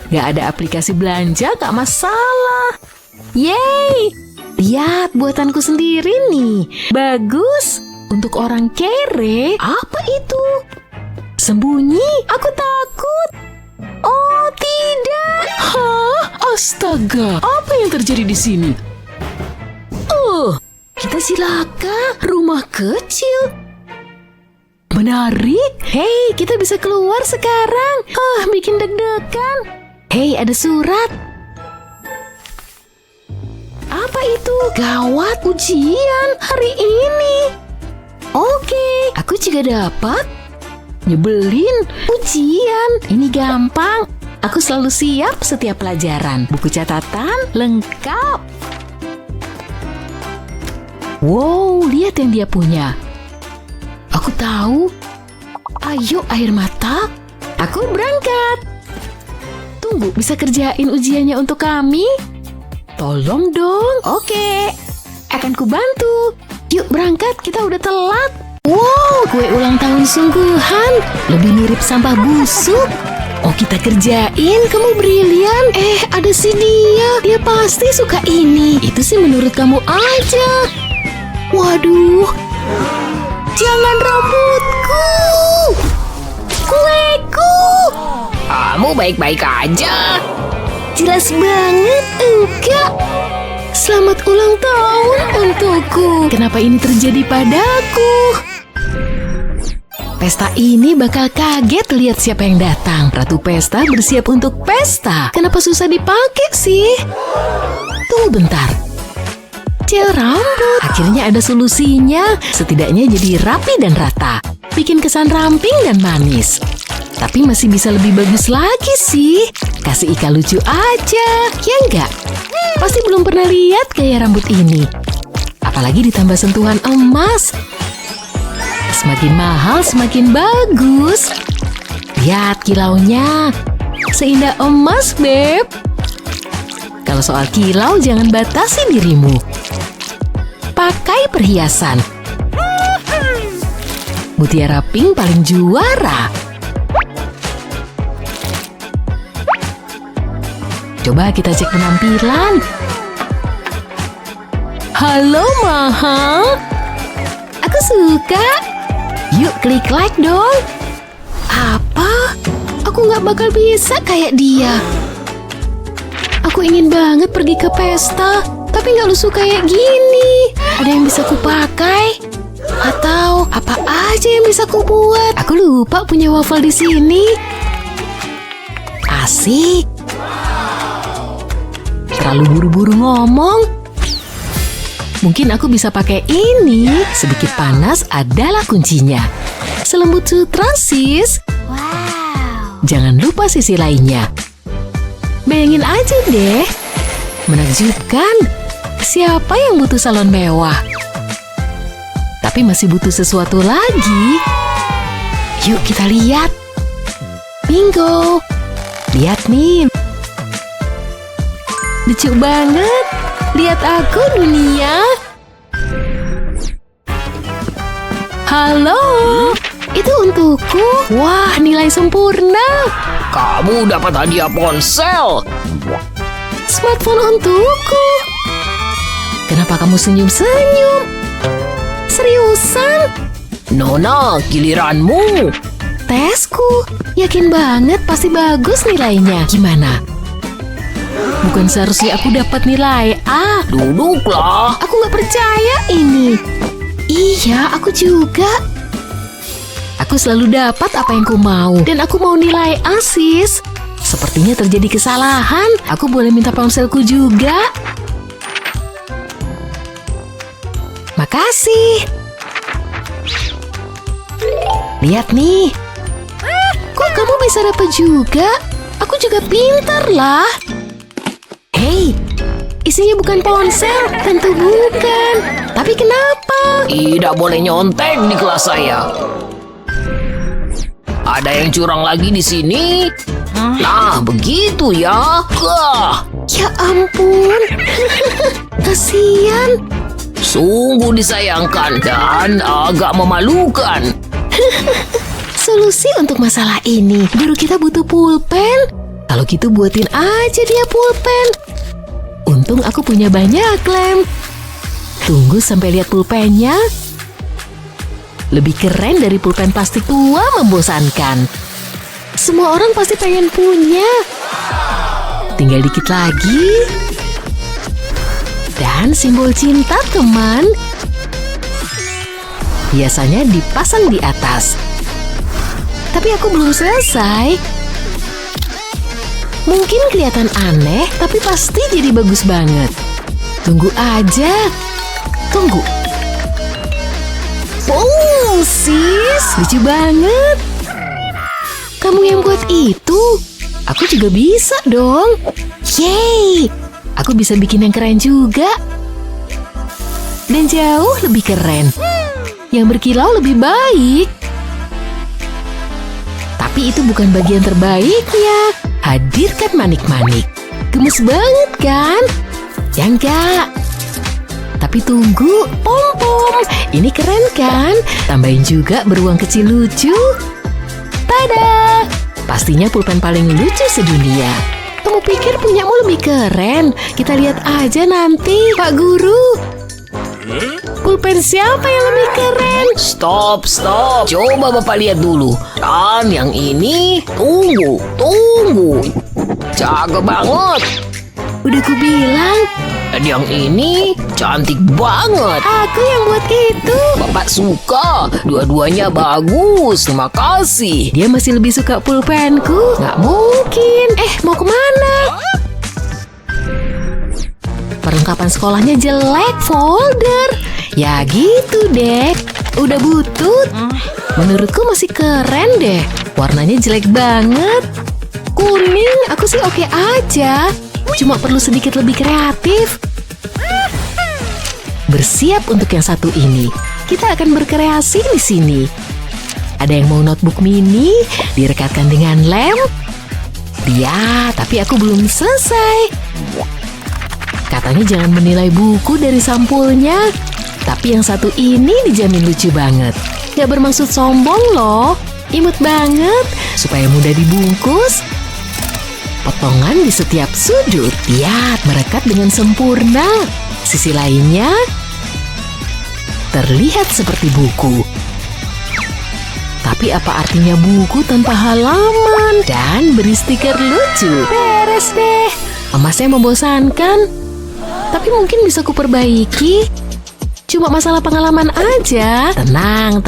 Gak ada aplikasi belanja, gak masalah. Yeay! Lihat, buatanku sendiri nih. Bagus. Untuk orang kere, apa itu? Sembunyi, aku takut. Oh, tidak. Hah? Astaga, apa yang terjadi di sini? Kita cilaka, rumah kecil. Menarik. Hei, kita bisa keluar sekarang. Bikin deg-degan. Hei, ada surat. Apa itu? Gawat, ujian hari ini. Oke, aku juga dapat. Nyebelin, ujian. Ini gampang. Aku selalu siap setiap pelajaran. Buku catatan lengkap. Wow, lihat yang dia punya. Aku tahu. Ayo, air mata. Aku berangkat. Tunggu, bisa kerjain ujiannya untuk kami? Tolong dong. Oke, akan kubantu. Yuk berangkat, kita udah telat. Wow, kue ulang tahun sungguhan. Lebih mirip sampah busuk. Oh, kita kerjain, kamu brilian. Ada si dia. Dia pasti suka ini. Itu sih menurut kamu aja. Waduh. Jangan rambutku. Kueku. Kamu baik-baik aja. Jelas banget enggak. Selamat ulang tahun untukku. Kenapa ini terjadi padaku? Pesta ini bakal kaget lihat siapa yang datang. Ratu Pesta bersiap untuk pesta. Kenapa susah dipakai sih? Tunggu bentar. Gel rambut. Akhirnya ada solusinya. Setidaknya jadi rapi dan rata. Bikin kesan ramping dan manis. Tapi masih bisa lebih bagus lagi sih. Kasih ika lucu aja. Ya enggak? Pasti belum pernah lihat gaya rambut ini. Apalagi ditambah sentuhan emas. Semakin mahal, semakin bagus. Lihat kilaunya. Seindah emas, Beb. Kalau soal kilau, jangan batasi dirimu. Pakai perhiasan. Mutiara pink paling juara. Coba kita cek penampilan. Halo, mahal. Aku suka. Yuk, klik like dong. Apa? Aku nggak bakal bisa kayak dia. Aku ingin banget pergi ke pesta, tapi nggak lusuh kayak gini. Ada yang bisa kupakai? Atau apa aja yang bisa kubuat? Aku lupa punya waffle di sini. Asik. Terlalu buru-buru ngomong. Mungkin aku bisa pakai ini. Sedikit panas adalah kuncinya. Selembut sutra, sis. Wow. Jangan lupa sisi lainnya. Bayangin aja deh. Menakjubkan. Siapa yang butuh salon mewah? Tapi masih butuh sesuatu lagi. Yuk kita lihat. Bingo. Lihat nih. Lucu banget. Lihat aku, dunia. Halo. Itu untukku. Wah, nilai sempurna. Kamu dapat hadiah ponsel. Smartphone untukku. Kenapa kamu senyum-senyum? Seriusan? Nona, giliranmu. Tesku. Yakin banget pasti bagus nilainya. Gimana? Bukan seharusnya aku dapat nilai A. Duduklah. Aku nggak percaya ini. Iya, aku juga. Aku selalu dapat apa yang ku mau. Dan aku mau nilai A, sis. Sepertinya terjadi kesalahan. Aku boleh minta ponselku juga. Makasih. Lihat nih. Kok kamu bisa dapat juga? Aku juga pintar lah. Hei, isinya bukan ponsel. Tentu bukan. Tapi kenapa? Tidak boleh nyontek di kelas saya. Ada yang curang lagi di sini? Nah, begitu ya. Ya ampun. Kasian. Sungguh disayangkan dan agak memalukan. Solusi untuk masalah ini. Guru kita butuh pulpen. Kalau gitu buatin aja dia pulpen. Untung aku punya banyak lem. Tunggu sampai lihat pulpennya. Lebih keren dari pulpen plastik tua membosankan. Semua orang pasti pengen punya. Tinggal dikit lagi. Dan simbol cinta, teman. Biasanya dipasang di atas. Tapi aku belum selesai. Mungkin kelihatan aneh, tapi pasti jadi bagus banget. Tunggu aja. Tunggu. Oh, sis. Lucu banget. Kamu yang buat itu? Aku juga bisa dong. Yeay. Aku bisa bikin yang keren juga. Dan jauh lebih keren. Yang berkilau lebih baik. Tapi itu bukan bagian terbaiknya. Hadirkan manik-manik. Gemes banget kan? Ya enggak. Tapi tunggu, pom-pom. Ini keren kan? Tambahin juga beruang kecil lucu. Tada! Pastinya pulpen paling lucu sedunia. Kamu pikir punyamu lebih keren? Kita lihat aja nanti, Pak Guru. Pulpen siapa yang lebih keren? Stop. Coba Bapak lihat dulu. Dan yang ini, tunggu. Cakep banget. Udah ku bilang. Dan yang ini, cantik banget. Aku yang buat itu. Bapak suka. Dua-duanya bagus. Terima kasih. Dia masih lebih suka pulpenku. Nggak mungkin. Mau kemana? Perlengkapan sekolahnya jelek, folder. Ya gitu deh. Udah butut. Menurutku masih keren deh. Warnanya jelek banget. Kuning, aku sih oke aja. Cuma perlu sedikit lebih kreatif. Bersiap untuk yang satu ini. Kita akan berkreasi di sini. Ada yang mau notebook mini, direkatkan dengan lem. Ya, tapi aku belum selesai. Katanya jangan menilai buku dari sampulnya. Tapi yang satu ini dijamin lucu banget. Gak bermaksud sombong loh. Imut banget, supaya mudah dibungkus. Potongan di setiap sudut. Lihat, merekat dengan sempurna. Sisi lainnya terlihat seperti buku. Tapi apa artinya buku tanpa halaman? Dan beri stiker lucu. Beres deh. Emasnya membosankan. Tapi mungkin bisa kuperbaiki. Cuma masalah pengalaman aja. Tenang.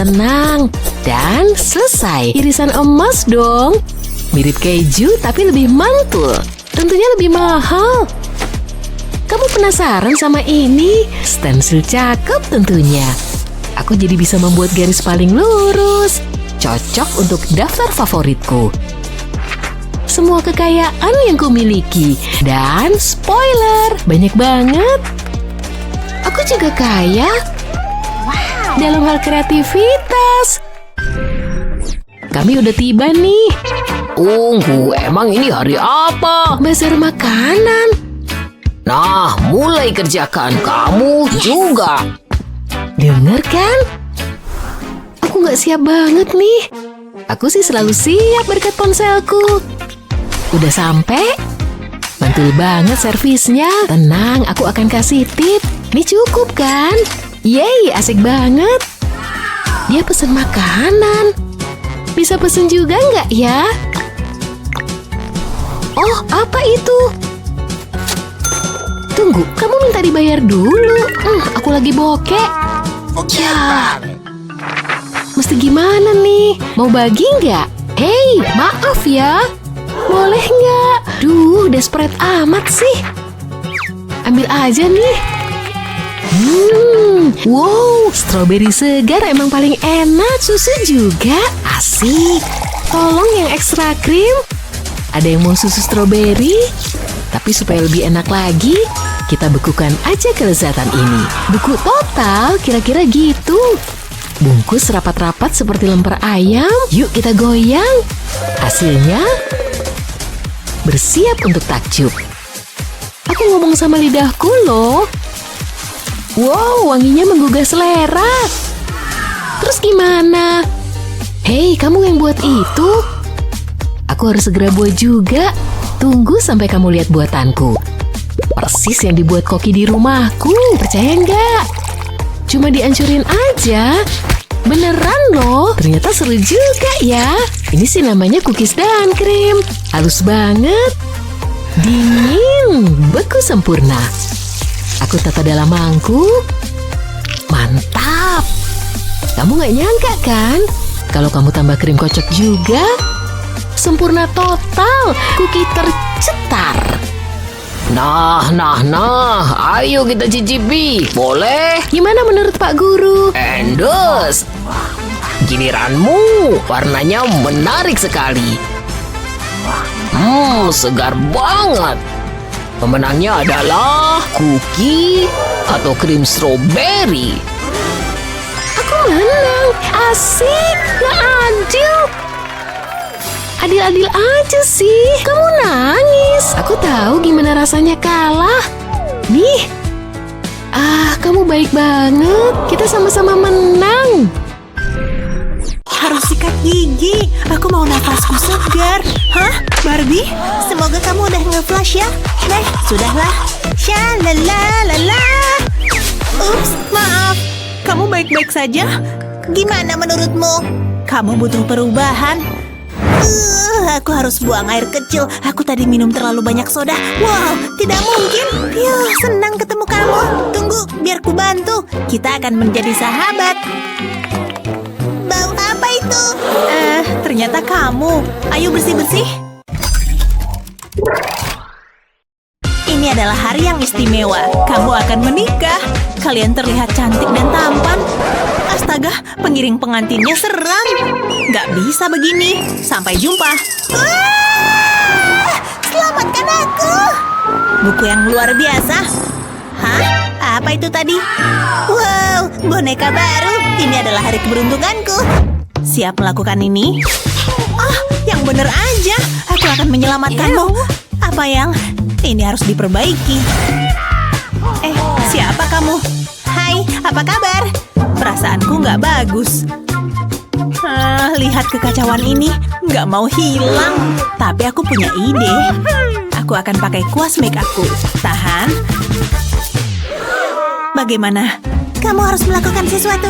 Dan selesai. Irisan emas dong. Mirip keju tapi lebih mantul. Tentunya lebih mahal. kamu penasaran sama ini? Stensil cakep tentunya. Aku jadi bisa membuat garis paling lurus. Cocok untuk daftar favoritku. Semua kekayaan yang kumiliki. Dan spoiler, banyak banget. Aku juga kaya. Dalam hal kreativitas. Kami udah tiba nih. Tunggu, emang ini hari apa? Bazar makanan. Nah, mulai kerjakan. Kamu juga. Dengar kan? Aku nggak siap banget nih. Aku sih selalu siap berkat ponselku. Udah sampai? Mantul banget servisnya. Tenang, aku akan kasih tip. Ini cukup kan? Yeay, asik banget. Dia pesen makanan. Bisa pesen juga nggak ya? Oh, apa itu? Tunggu, kamu minta dibayar dulu. Aku lagi bokek. Ya, mesti gimana nih? Mau bagi nggak? Hei, maaf ya. Boleh nggak? Duh, desperate amat sih. Ambil aja nih. Wow, stroberi segar emang paling enak. Susu juga, asik. Tolong yang ekstra krim. Ada yang mau susu stroberi? Tapi supaya lebih enak lagi, kita bekukan aja kelezatan ini. Beku total, kira-kira gitu. Bungkus rapat-rapat seperti lemper ayam. Yuk kita goyang. Hasilnya bersiap untuk takjub. Aku ngomong sama lidahku loh. Wow, wanginya menggugah selera. Terus gimana? Hei, kamu yang buat itu? Aku harus segera buat juga. Tunggu sampai kamu lihat buatanku. Persis yang dibuat Koki di rumahku. Percaya nggak? Cuma dihancurin aja. Beneran loh. Ternyata seru juga ya. Ini sih namanya cookies dan krim. Halus banget. Dingin. Beku sempurna. Aku tata dalam mangkuk. Mantap. Kamu nggak nyangka kan? Kalau kamu tambah krim kocok juga, sempurna total. Kuki tercetar. Nah, ayo kita cicipi. Boleh? Gimana menurut Pak Guru? Endos. Giliranmu, warnanya menarik sekali. Segar banget. Pemenangnya adalah cookie atau krim strawberry. Aku menang. Asik. Gak adil. Adil-adil aja sih. Kamu nangis. Aku tahu gimana rasanya kalah. Nih. Kamu baik banget. Kita sama-sama menang. Harus sikat gigi. Aku mau nafasku segar. Hah? Barbie? Semoga kamu udah nge-flush ya. Nah, sudahlah. Syalalala. Ups, maaf. Kamu baik-baik saja? Gimana menurutmu? Kamu butuh perubahan. Aku harus buang air kecil. Aku tadi minum terlalu banyak soda. Wow, tidak mungkin. Senang ketemu kamu. Tunggu, biar ku bantu. Kita akan menjadi sahabat. Bau apa itu? Ternyata kamu. Ayo bersih-bersih. Ini adalah hari yang istimewa. Kamu akan menikah. Kalian terlihat cantik dan tampan. Astaga, pengiring pengantinnya seram. Gak bisa begini. Sampai jumpa. Selamatkan aku. Buku yang luar biasa. Hah? Apa itu tadi? Wow, boneka baru. Ini adalah hari keberuntunganku. Siap melakukan ini? Yang bener aja. Aku akan menyelamatkanmu. Apa yang? Ini harus diperbaiki. Siapa kamu? Hai, apa kabar? Perasaanku nggak bagus. Lihat kekacauan ini. Nggak mau hilang. Tapi aku punya ide. Aku akan pakai kuas make upku. Tahan. Bagaimana? Kamu harus melakukan sesuatu.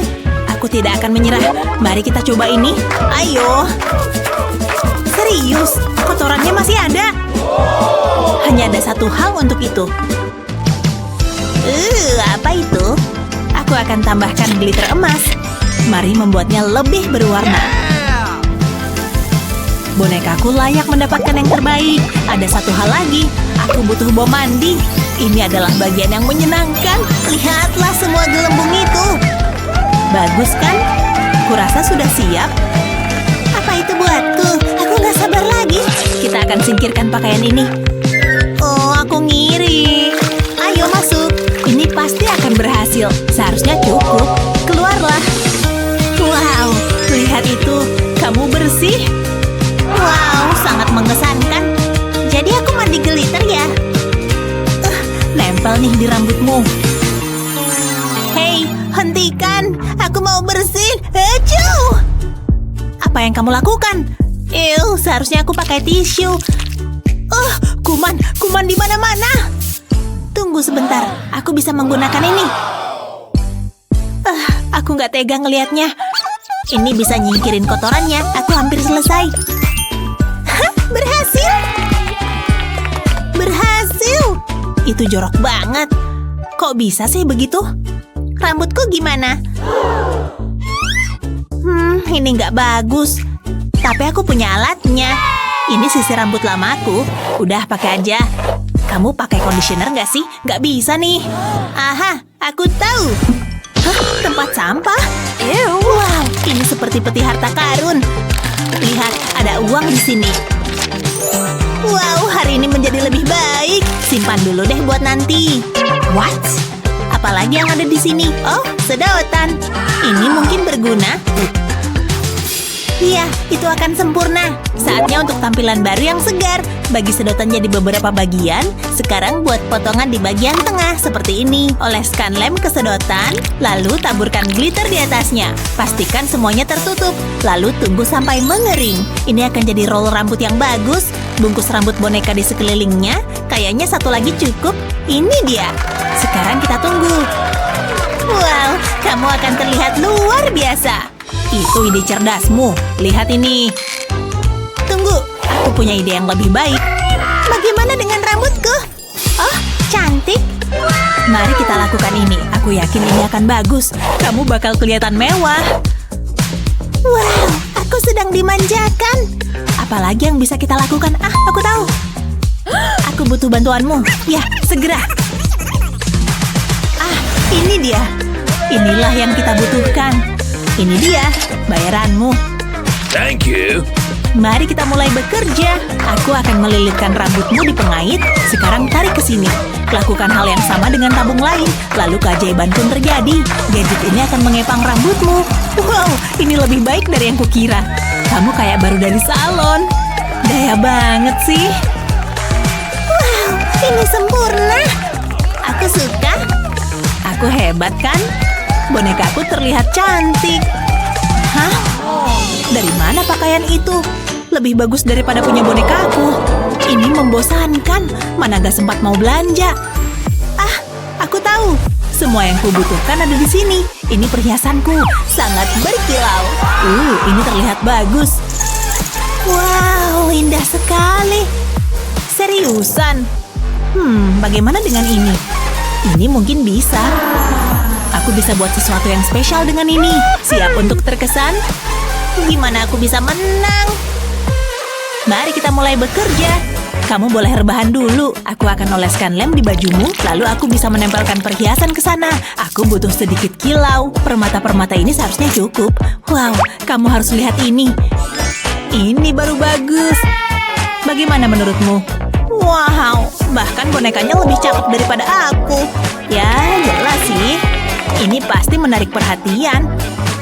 Aku tidak akan menyerah. Mari kita coba ini. Ayo. Serius, kotorannya masih ada. Hanya ada satu hal untuk itu. Apa itu? Aku akan tambahkan glitter emas. Mari membuatnya lebih berwarna. Bonekaku layak mendapatkan yang terbaik. Ada satu hal lagi. Aku butuh bom mandi. Ini adalah bagian yang menyenangkan. Lihatlah semua gelembung itu. Bagus kan? Kurasa sudah siap. Apa itu buatku? Aku nggak sabar lagi. Kita akan singkirkan pakaian ini. Oh, aku ngiri. Ayo masuk. Ini pasti akan berhasil. Seharusnya cukup. Keluarlah. Wow, lihat itu. Kamu bersih. Wow, sangat mengesankan. Jadi aku mandi glitter ya? Nempel nih di rambutmu. Hei, hentikan. Aku mau bersih. Acuh! Apa yang kamu lakukan? Seharusnya aku pakai tisu. Kuman di mana-mana. Tunggu sebentar, aku bisa menggunakan ini. Aku nggak tega ngelihatnya. Ini bisa nyingkirin kotorannya. Aku hampir selesai. Hah, berhasil! Berhasil! Itu jorok banget. Kok bisa sih begitu? Rambutku gimana? Ini nggak bagus. Tapi aku punya alatnya. Ini sisir rambut lamaku. Udah, pakai aja. Kamu pakai conditioner nggak sih? Nggak bisa nih. Aha, aku tahu. Hah, tempat sampah? Wow, ini seperti peti harta karun. Lihat, ada uang di sini. Wow, hari ini menjadi lebih baik. Simpan dulu deh buat nanti. What? Apalagi yang ada di sini? Oh, sedotan. Ini mungkin berguna. Iya, itu akan sempurna. Saatnya untuk tampilan baru yang segar. Bagi sedotan jadi beberapa bagian. Sekarang buat potongan di bagian tengah seperti ini. Oleskan lem ke sedotan, lalu taburkan glitter di atasnya. Pastikan semuanya tertutup, lalu tunggu sampai mengering. Ini akan jadi roll rambut yang bagus. Bungkus rambut boneka di sekelilingnya. Kayaknya satu lagi cukup. Ini dia. Sekarang kita tunggu. Wow, kamu akan terlihat luar biasa. Itu ide cerdasmu. Lihat ini. Tunggu, aku punya ide yang lebih baik. Bagaimana dengan rambutku? Oh, cantik. Mari kita lakukan ini. Aku yakin ini akan bagus. Kamu bakal kelihatan mewah. Wow, aku sedang dimanjakan. Apalagi yang bisa kita lakukan? Aku tahu. Aku butuh bantuanmu. Ya, segera. Ini dia. Inilah yang kita butuhkan. Ini dia, bayaranmu. Thank you. Mari kita mulai bekerja. Aku akan melilitkan rambutmu di pengait. Sekarang tarik ke sini. Lakukan hal yang sama dengan tabung lain. Lalu keajaiban pun terjadi. Gadget ini akan mengepang rambutmu. Wow, ini lebih baik dari yang kukira. Kamu kayak baru dari salon. Gaya banget sih. Wow, ini sempurna. Aku suka. Aku hebat kan? Bonekaku terlihat cantik. Hah? Dari mana pakaian itu? Lebih bagus daripada punya bonekaku. Ini membosankan. Mana gak sempat mau belanja. Aku tahu. Semua yang kubutuhkan ada di sini. Ini perhiasanku. Sangat berkilau. Ini terlihat bagus. Wow, indah sekali. Seriusan? Bagaimana dengan ini? Ini mungkin bisa. Aku bisa buat sesuatu yang spesial dengan ini. Siap untuk terkesan? Gimana aku bisa menang? Mari kita mulai bekerja. Kamu boleh rebahan dulu. Aku akan oleskan lem di bajumu, lalu aku bisa menempelkan perhiasan ke sana. Aku butuh sedikit kilau. Permata-permata ini seharusnya cukup. Wow, kamu harus lihat ini. Ini baru bagus. Bagaimana menurutmu? Wow, bahkan bonekanya lebih cakep daripada aku. Ya, jelas sih. Ini pasti menarik perhatian.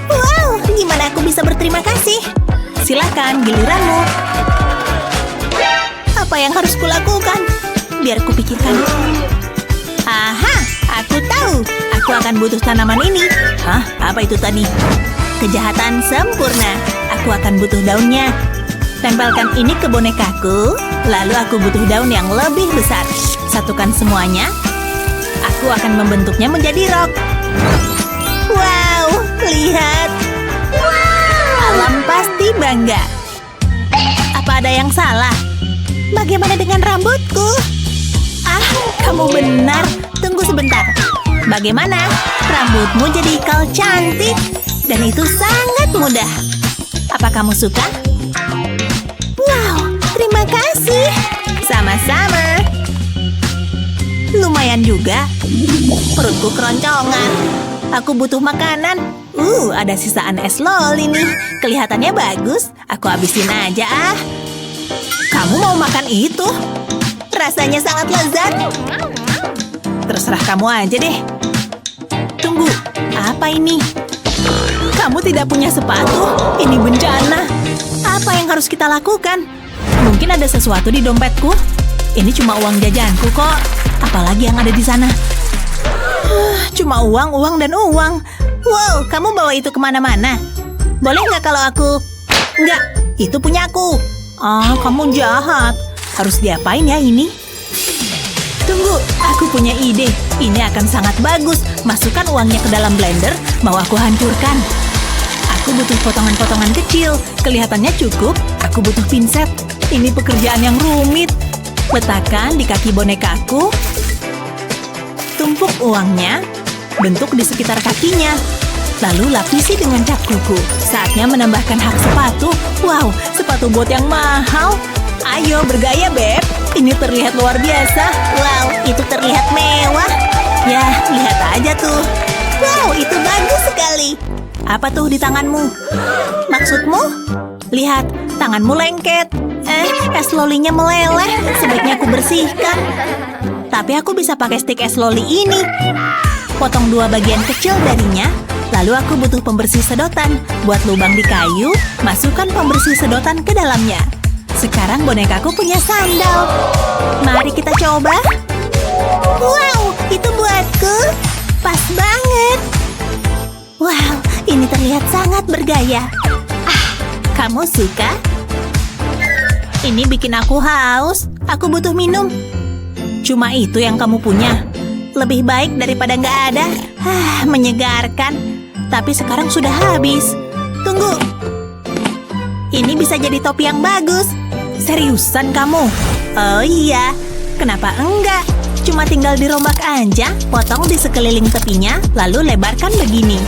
Wow, gimana aku bisa berterima kasih? Silakan, giliranmu. Apa yang harus kulakukan? Biar kupikirkan. Aha, aku tahu. Aku akan butuh tanaman ini. Hah, apa itu tadi? Kejahatan sempurna. Aku akan butuh daunnya. Tempelkan ini ke bonekaku. Lalu aku butuh daun yang lebih besar. Satukan semuanya. Aku akan membentuknya menjadi rok. Wow, lihat. Alam pasti bangga. Apa ada yang salah? Bagaimana dengan rambutku? Kamu benar. Tunggu sebentar. Bagaimana? Rambutmu jadi ikal cantik. Dan itu sangat mudah. Apa kamu suka? Wow, terima kasih. Sama-sama. Lumayan lumayan juga. Perutku keroncongan. Aku butuh makanan. Ada sisaan es loli nih. Kelihatannya bagus. Aku habisin aja ah. Kamu mau makan itu? Rasanya sangat lezat. Terserah kamu aja deh. Tunggu, apa ini? Kamu tidak punya sepatu? Ini bencana. Apa yang harus kita lakukan? Mungkin ada sesuatu di dompetku. Ini cuma uang jajanku kok. Apalagi yang ada di sana? Cuma uang, dan uang. Wow, kamu bawa itu kemana-mana? Boleh nggak kalau aku... Nggak, itu punya aku. Kamu jahat. Harus diapain ya ini? Tunggu, aku punya ide. Ini akan sangat bagus. Masukkan uangnya ke dalam blender, mau aku hancurkan. Aku butuh potongan-potongan kecil. Kelihatannya cukup. Aku butuh pinset. Ini pekerjaan yang rumit. Letakkan di kaki bonekaku. Tumpuk uangnya. Bentuk di sekitar kakinya. Lalu lapisi dengan cat kuku. Saatnya menambahkan hak sepatu. Wow, sepatu bot yang mahal. Ayo bergaya, Beb. Ini terlihat luar biasa. Wow, itu terlihat mewah. Ya, lihat aja tuh. Wow, itu bagus sekali. Apa tuh di tanganmu? Maksudmu? Lihat, tanganmu lengket. Es lolinya meleleh. Sebaiknya aku bersihkan. Tapi aku bisa pakai stik es loli ini. Potong 2 bagian kecil darinya. Lalu aku butuh pembersih sedotan. Buat lubang di kayu, masukkan pembersih sedotan ke dalamnya. Sekarang bonekaku punya sandal. Mari kita coba. Wow, itu buatku. Pas banget. Wow, ini terlihat sangat bergaya. Kamu suka? Ini bikin aku haus. Aku butuh minum. Cuma itu yang kamu punya. Lebih baik daripada nggak ada. Menyegarkan. Tapi sekarang sudah habis. Tunggu. Ini bisa jadi topi yang bagus. Seriusan kamu? Oh iya. Kenapa enggak? Cuma tinggal dirombak aja. Potong di sekeliling tepinya. Lalu lebarkan begini.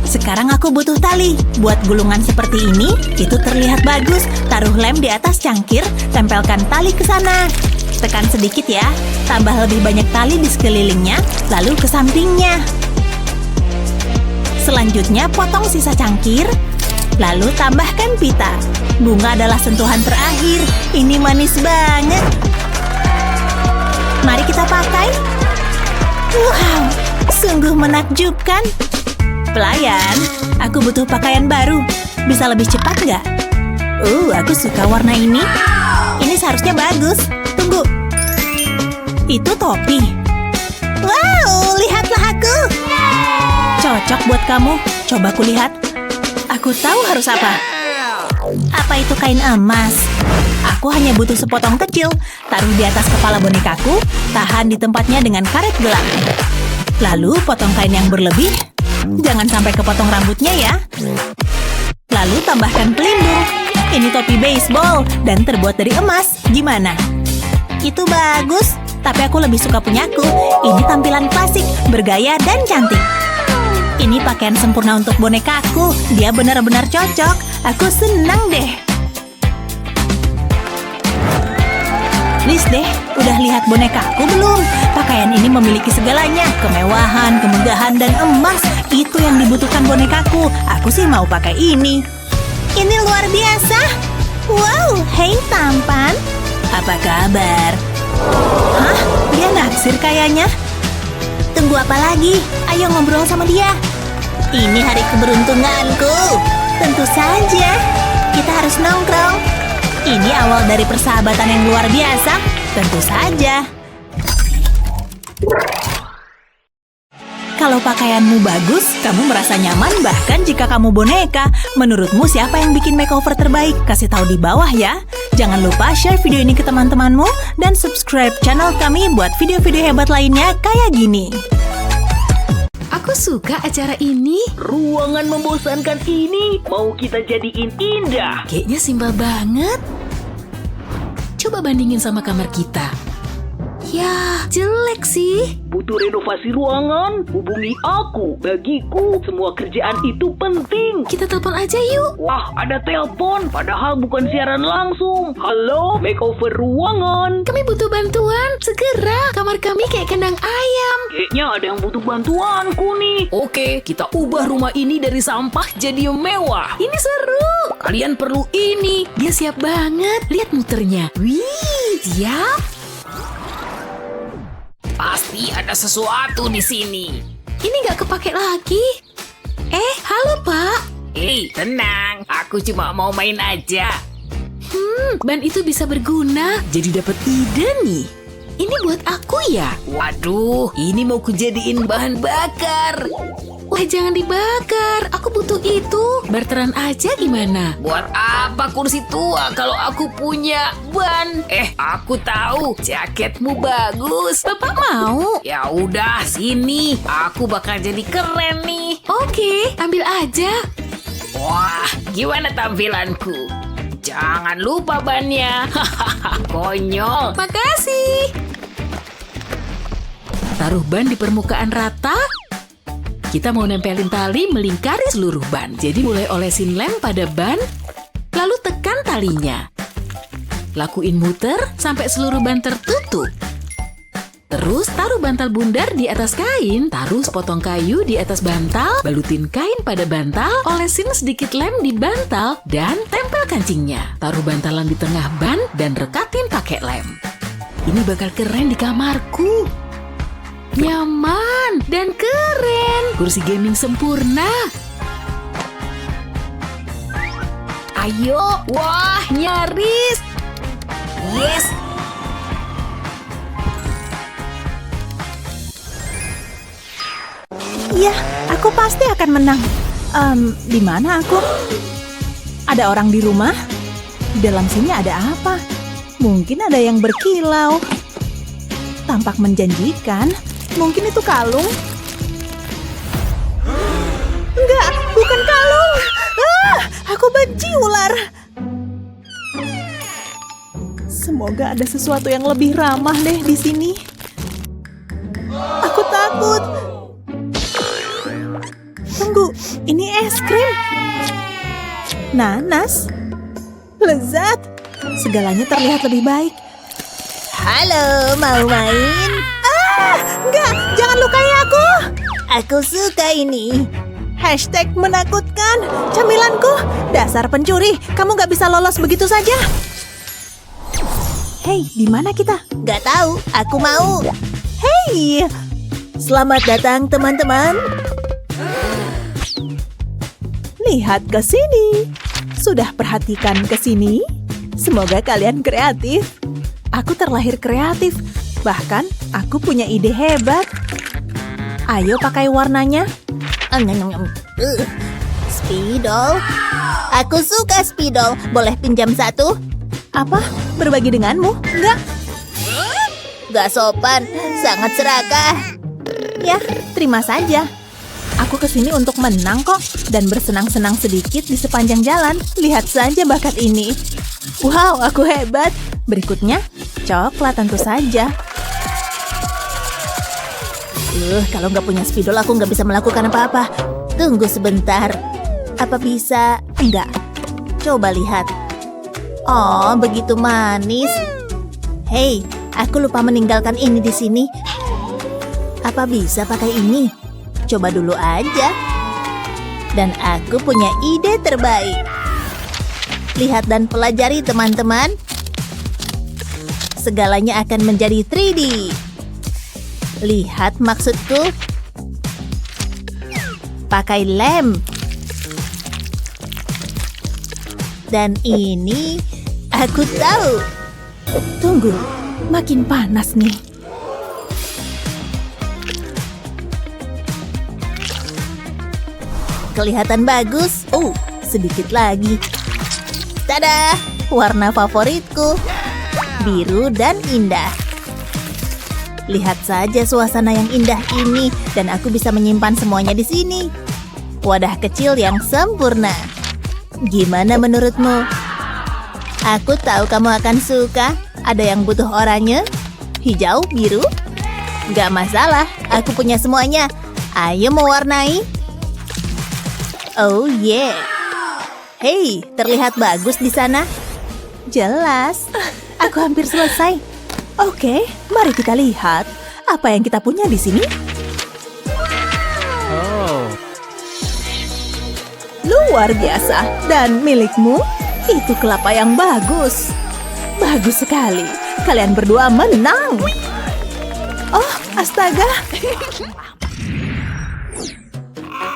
Sekarang aku butuh tali. Buat gulungan seperti ini, itu terlihat bagus. Taruh lem di atas cangkir. Tempelkan tali ke sana. Tekan sedikit ya. Tambah lebih banyak tali di sekelilingnya. Lalu ke sampingnya. Selanjutnya potong sisa cangkir. Lalu tambahkan pita. Bunga adalah sentuhan terakhir. Ini manis banget. Mari kita pakai. Wow, sungguh menakjubkan. Pelayan, aku butuh pakaian baru. Bisa lebih cepat nggak? Aku suka warna ini. Ini seharusnya bagus. Tunggu. Itu topi. Wow, lihatlah aku. Cocok buat kamu. Coba kulihat. Aku tahu harus apa. Apa itu kain emas? Aku hanya butuh sepotong kecil. Taruh di atas kepala bonekaku. Tahan di tempatnya dengan karet gelang. Lalu potong kain yang berlebih. Jangan sampai kepotong rambutnya ya. Lalu tambahkan pelindung. Ini topi baseball dan terbuat dari emas. Gimana? Itu bagus. Tapi aku lebih suka punyaku. Ini tampilan klasik, bergaya dan cantik. Ini pakaian sempurna untuk bonekaku. Dia benar-benar cocok. Aku senang deh. Liz deh, udah lihat bonekaku belum? Pakaian ini memiliki segalanya. Kemewahan, kemegahan, dan emas. Itu yang dibutuhkan bonekaku. Aku sih mau pakai ini. Ini luar biasa. Wow, hey tampan. Apa kabar? Hah? Dia naksir kayaknya. Tunggu apa lagi? Ayo ngobrol sama dia. Ini hari keberuntunganku. Tentu saja. Kita harus nongkrong. Ini awal dari persahabatan yang luar biasa. Tentu saja. Kalau pakaianmu bagus, kamu merasa nyaman bahkan jika kamu boneka. Menurutmu siapa yang bikin makeover terbaik? Kasih tahu di bawah ya. Jangan lupa share video ini ke teman-temanmu dan subscribe channel kami buat video-video hebat lainnya kayak gini. Aku suka acara ini. Ruangan membosankan ini mau kita jadiin indah. Kayaknya simpel banget. Coba bandingin sama kamar kita. Ya, jelek sih. Butuh renovasi ruangan? Hubungi aku. Bagiku, semua kerjaan itu penting. Kita telepon aja yuk. Wah, ada telepon. Padahal bukan siaran langsung. Halo, makeover ruangan. Kami butuh bantuan. Segera, kamar kami kayak kandang ayam. Kayaknya ada yang butuh bantuanku nih. Oke, kita ubah rumah ini dari sampah jadi mewah. Ini seru. Kalian perlu ini. Dia siap banget. Lihat muternya. Wih, siap. Pasti ada sesuatu di sini. Ini nggak kepake lagi. Halo Pak. Tenang. Aku cuma mau main aja. Ban itu bisa berguna. Jadi dapat ide nih. Ini buat aku ya? Waduh, ini mau kujadiin bahan bakar. Wah, jangan dibakar. Aku butuh itu. Barteran aja gimana? Buat apa kursi tua kalau aku punya ban? Aku tahu jaketmu bagus. Bapak mau? Ya udah, sini. Aku bakal jadi keren nih. Oke, ambil aja. Wah, gimana tampilanku? Jangan lupa bannya. Konyol. Makasih. Taruh ban di permukaan rata. Kita mau nempelin tali melingkari seluruh ban. Jadi mulai olesin lem pada ban, lalu tekan talinya. Lakuin muter sampai seluruh ban tertutup. Terus taruh bantal bundar di atas kain, taruh sepotong kayu di atas bantal, balutin kain pada bantal, olesin sedikit lem di bantal, dan tempel kancingnya. Taruh bantalan di tengah ban dan rekatin pakai lem. Ini bakal keren di kamarku. Nyaman dan keren. Kursi gaming sempurna. Ayo, wah nyaris. Yes. Iya, aku pasti akan menang. Di mana aku? Ada orang di rumah? Di dalam sini ada apa? Mungkin ada yang berkilau. Tampak menjanjikan. Mungkin itu kalung? Enggak, bukan kalung. Aku benci ular. Semoga ada sesuatu yang lebih ramah deh di sini. Aku takut. Tunggu, ini es krim. Nanas. Lezat. Segalanya terlihat lebih baik. Halo, mau main? Enggak, jangan lukai aku. Aku suka ini. Hashtag menakutkan. Camilanku, dasar pencuri. Kamu gak bisa lolos begitu saja. Hei, di mana kita? Gak tahu, aku mau. Hei, selamat datang teman-teman. Lihat ke sini. Sudah perhatikan ke sini? Semoga kalian kreatif. Aku terlahir kreatif. Bahkan, aku punya ide hebat. Ayo pakai warnanya. Spidol. Aku suka spidol. Boleh pinjam satu? Apa? Berbagi denganmu? Enggak. Gak sopan. Sangat serakah. Ya, terima saja. Aku kesini untuk menang kok. Dan bersenang-senang sedikit di sepanjang jalan. Lihat saja bakat ini. Wow, aku hebat. Berikutnya, coklat tentu saja. Kalau nggak punya spidol aku nggak bisa melakukan apa-apa. Tunggu sebentar. Apa bisa? Enggak. Coba lihat. Oh, begitu manis. Hei, aku lupa meninggalkan ini di sini. Apa bisa pakai ini? Coba dulu aja. Dan aku punya ide terbaik. Lihat dan pelajari teman-teman. Segalanya akan menjadi 3D. Lihat maksudku. Pakai lem. Dan ini aku tahu. Tunggu, makin panas nih. Kelihatan bagus. Oh, sedikit lagi. Tada, warna favoritku. Biru dan indah. Lihat saja suasana yang indah ini, dan aku bisa menyimpan semuanya di sini. Wadah kecil yang sempurna. Gimana menurutmu? Aku tahu kamu akan suka. Ada yang butuh oranye? hijau, biru. Gak masalah, aku punya semuanya. Ayo mewarnai. Oh yeah. Hei, terlihat bagus di sana. Jelas, aku hampir selesai. Oke, mari kita lihat apa yang kita punya di sini. Luar biasa. Dan milikmu? Itu kelapa yang bagus. Bagus sekali. Kalian berdua menang. Oh, astaga.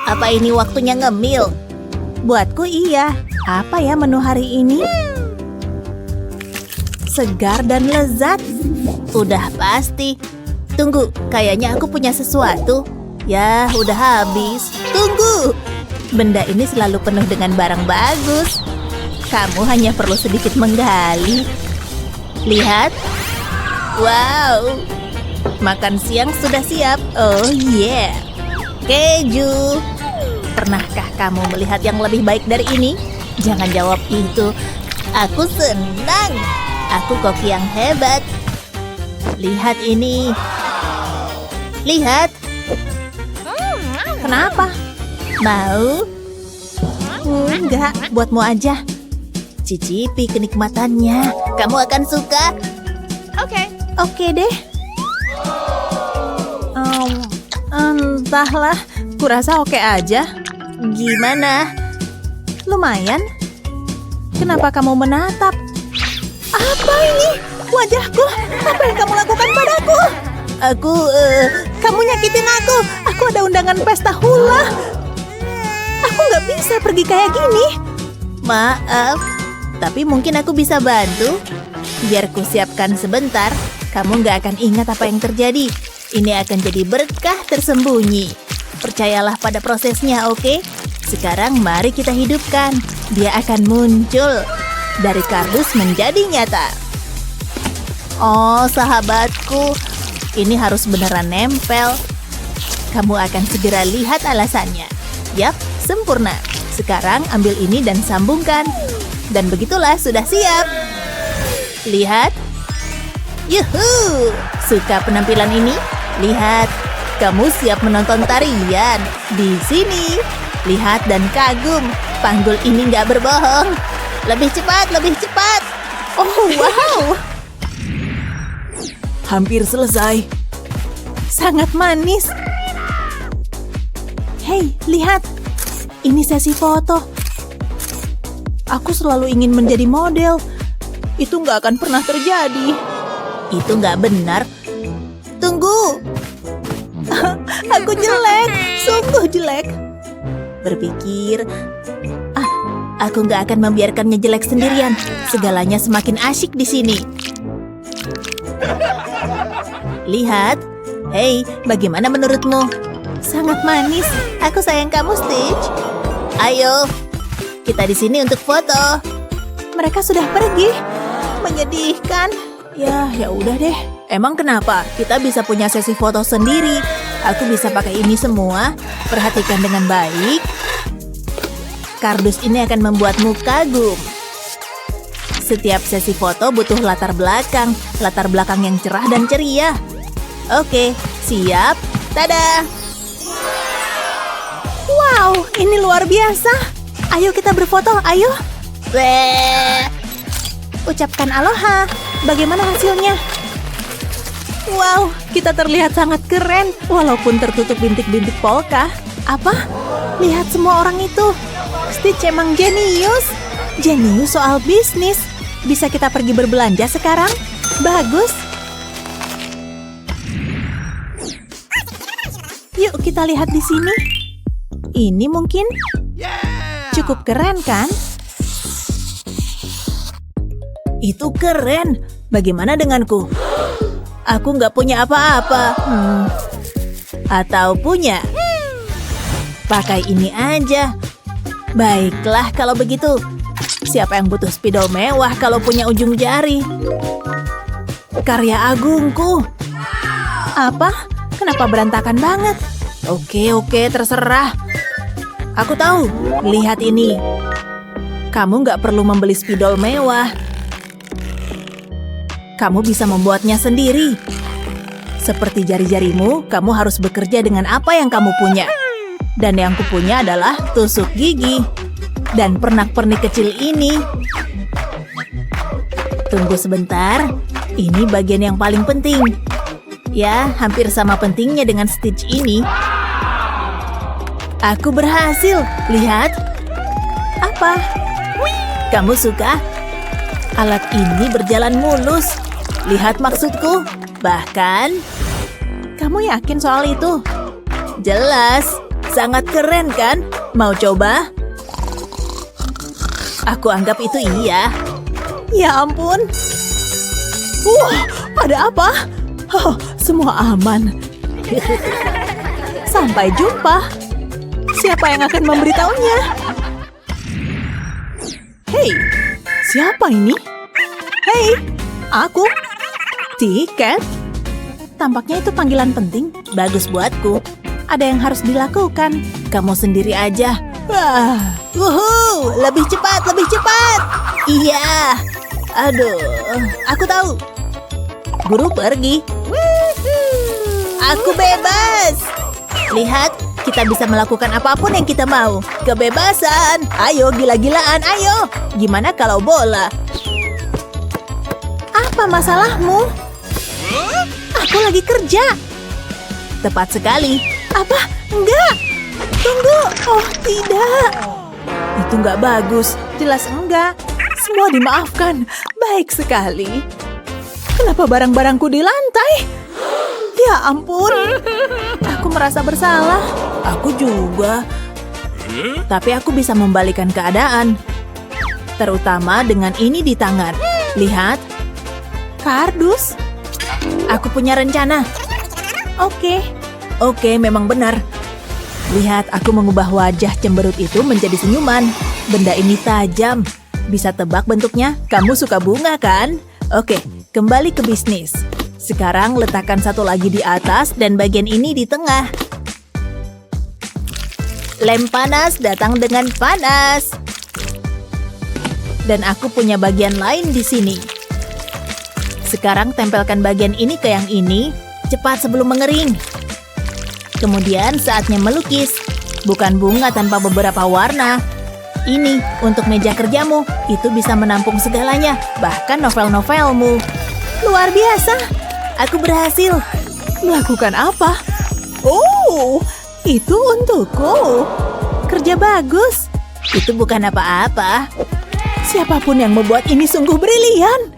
Apa ini waktunya ngemil? Buatku iya. Apa ya menu hari ini? Segar dan lezat. Udah pasti. Tunggu, kayaknya aku punya sesuatu. Ya, udah habis. Tunggu. Benda ini selalu penuh dengan barang bagus. Kamu hanya perlu sedikit menggali. Lihat. Wow. Makan siang sudah siap. Oh yeah. Keju. Pernahkah kamu melihat yang lebih baik dari ini? Jangan jawab itu. Aku senang. Aku koki yang hebat. Lihat ini. Lihat. Kenapa? Mau? Enggak, buatmu aja. Cicipi kenikmatannya. Kamu akan suka. Oke deh. Entahlah, kurasa oke aja. Gimana? Lumayan. Kenapa kamu menatap? Apa ini? Wajahku, apa yang kamu lakukan padaku? Kamu nyakitin aku. Aku ada undangan pesta hula. Aku nggak bisa pergi kayak gini. Maaf, tapi mungkin aku bisa bantu. Biar ku siapkan sebentar. Kamu nggak akan ingat apa yang terjadi. Ini akan jadi berkah tersembunyi. Percayalah pada prosesnya, oke? Sekarang mari kita hidupkan. Dia akan muncul. Dari kardus menjadi nyata. Oh, sahabatku. Ini harus beneran nempel. Kamu akan segera lihat alasannya. Yap, sempurna. Sekarang ambil ini dan sambungkan. Dan begitulah sudah siap. Lihat. Yuhu! Suka penampilan ini? Lihat. Kamu siap menonton tarian. Di sini. Lihat dan kagum. Panggul ini nggak berbohong. Lebih cepat, lebih cepat. Oh, wow. Hampir selesai. Sangat manis. Hei, lihat. Ini sesi foto. Aku selalu ingin menjadi model. Itu nggak akan pernah terjadi. Itu nggak benar. Tunggu. Aku jelek. Sungguh jelek. Berpikir, aku nggak akan membiarkannya jelek sendirian. Segalanya semakin asyik di sini. Lihat. Hei, bagaimana menurutmu? Sangat manis. Aku sayang kamu, Stitch. Ayo, kita di sini untuk foto. Mereka sudah pergi. Menyedihkan. Ya udah deh. Emang kenapa? Kita bisa punya sesi foto sendiri. Aku bisa pakai ini semua. Perhatikan dengan baik. Kardus ini akan membuatmu kagum. Setiap sesi foto butuh latar belakang yang cerah dan ceria. Oke, siap. Tada! Wow, ini luar biasa. Ayo kita berfoto, ayo. Ucapkan aloha. Bagaimana hasilnya? Wow, kita terlihat sangat keren walaupun tertutup bintik-bintik polka. Apa? Lihat semua orang itu. Stitch emang jenius. Jenius soal bisnis. Bisa kita pergi berbelanja sekarang? Bagus. Yuk kita lihat di sini. Ini mungkin cukup keren kan? Itu keren. Bagaimana denganku? Aku nggak punya apa-apa. Atau punya? Pakai ini aja. Baiklah kalau begitu. Siapa yang butuh spidol mewah kalau punya ujung jari? Karya agungku. Apa? Kenapa berantakan banget? Oke, terserah. Aku tahu. Lihat ini. Kamu nggak perlu membeli spidol mewah. Kamu bisa membuatnya sendiri. Seperti jari-jarimu, kamu harus bekerja dengan apa yang kamu punya. Dan yang kupunya adalah tusuk gigi. Dan pernak-pernik kecil ini. Tunggu sebentar, ini bagian yang paling penting. Ya, hampir sama pentingnya dengan Stitch ini. Aku berhasil, lihat. Apa? Kamu suka? Alat ini berjalan mulus. Lihat maksudku? Bahkan, kamu yakin soal itu? Jelas, sangat keren kan? Mau coba? Aku anggap itu iya. Ya ampun. Ada apa? Oh, semua aman. Sampai jumpa. Siapa yang akan memberitahunya? Hei, siapa ini? Hei, aku. Tiket? Tampaknya itu panggilan penting. Bagus buatku. Ada yang harus dilakukan. Kamu sendiri aja. Wuhu, lebih cepat, lebih cepat. Iya. Aduh, aku tahu. Guru pergi. Aku bebas. Lihat, kita bisa melakukan apapun yang kita mau. Kebebasan. Ayo, gila-gilaan, ayo. Gimana kalau bola? Apa masalahmu? Aku lagi kerja. Tepat sekali. Apa? Enggak. Tunggu. Oh, tidak. Itu enggak bagus. Jelas enggak. Semua dimaafkan. Baik sekali. Kenapa barang-barangku di lantai? Ya ampun. Aku merasa bersalah. Aku juga. Tapi aku bisa membalikan keadaan. Terutama dengan ini di tangan. Lihat. Kardus. Aku punya rencana. Oke, memang benar. Lihat, aku mengubah wajah cemberut itu menjadi senyuman. Benda ini tajam. Bisa tebak bentuknya? Kamu suka bunga, kan? Oke, kembali ke bisnis. Sekarang letakkan satu lagi di atas dan bagian ini di tengah. Lem panas datang dengan panas. Dan aku punya bagian lain di sini. Sekarang tempelkan bagian ini ke yang ini. Cepat sebelum mengering. Kemudian saatnya melukis. Bukan bunga tanpa beberapa warna. Ini untuk meja kerjamu. Itu bisa menampung segalanya. Bahkan novel-novelmu. Luar biasa. Aku berhasil. Melakukan apa? Oh, itu untukku. Kerja bagus. Itu bukan apa-apa. Siapapun yang membuat ini sungguh brilian.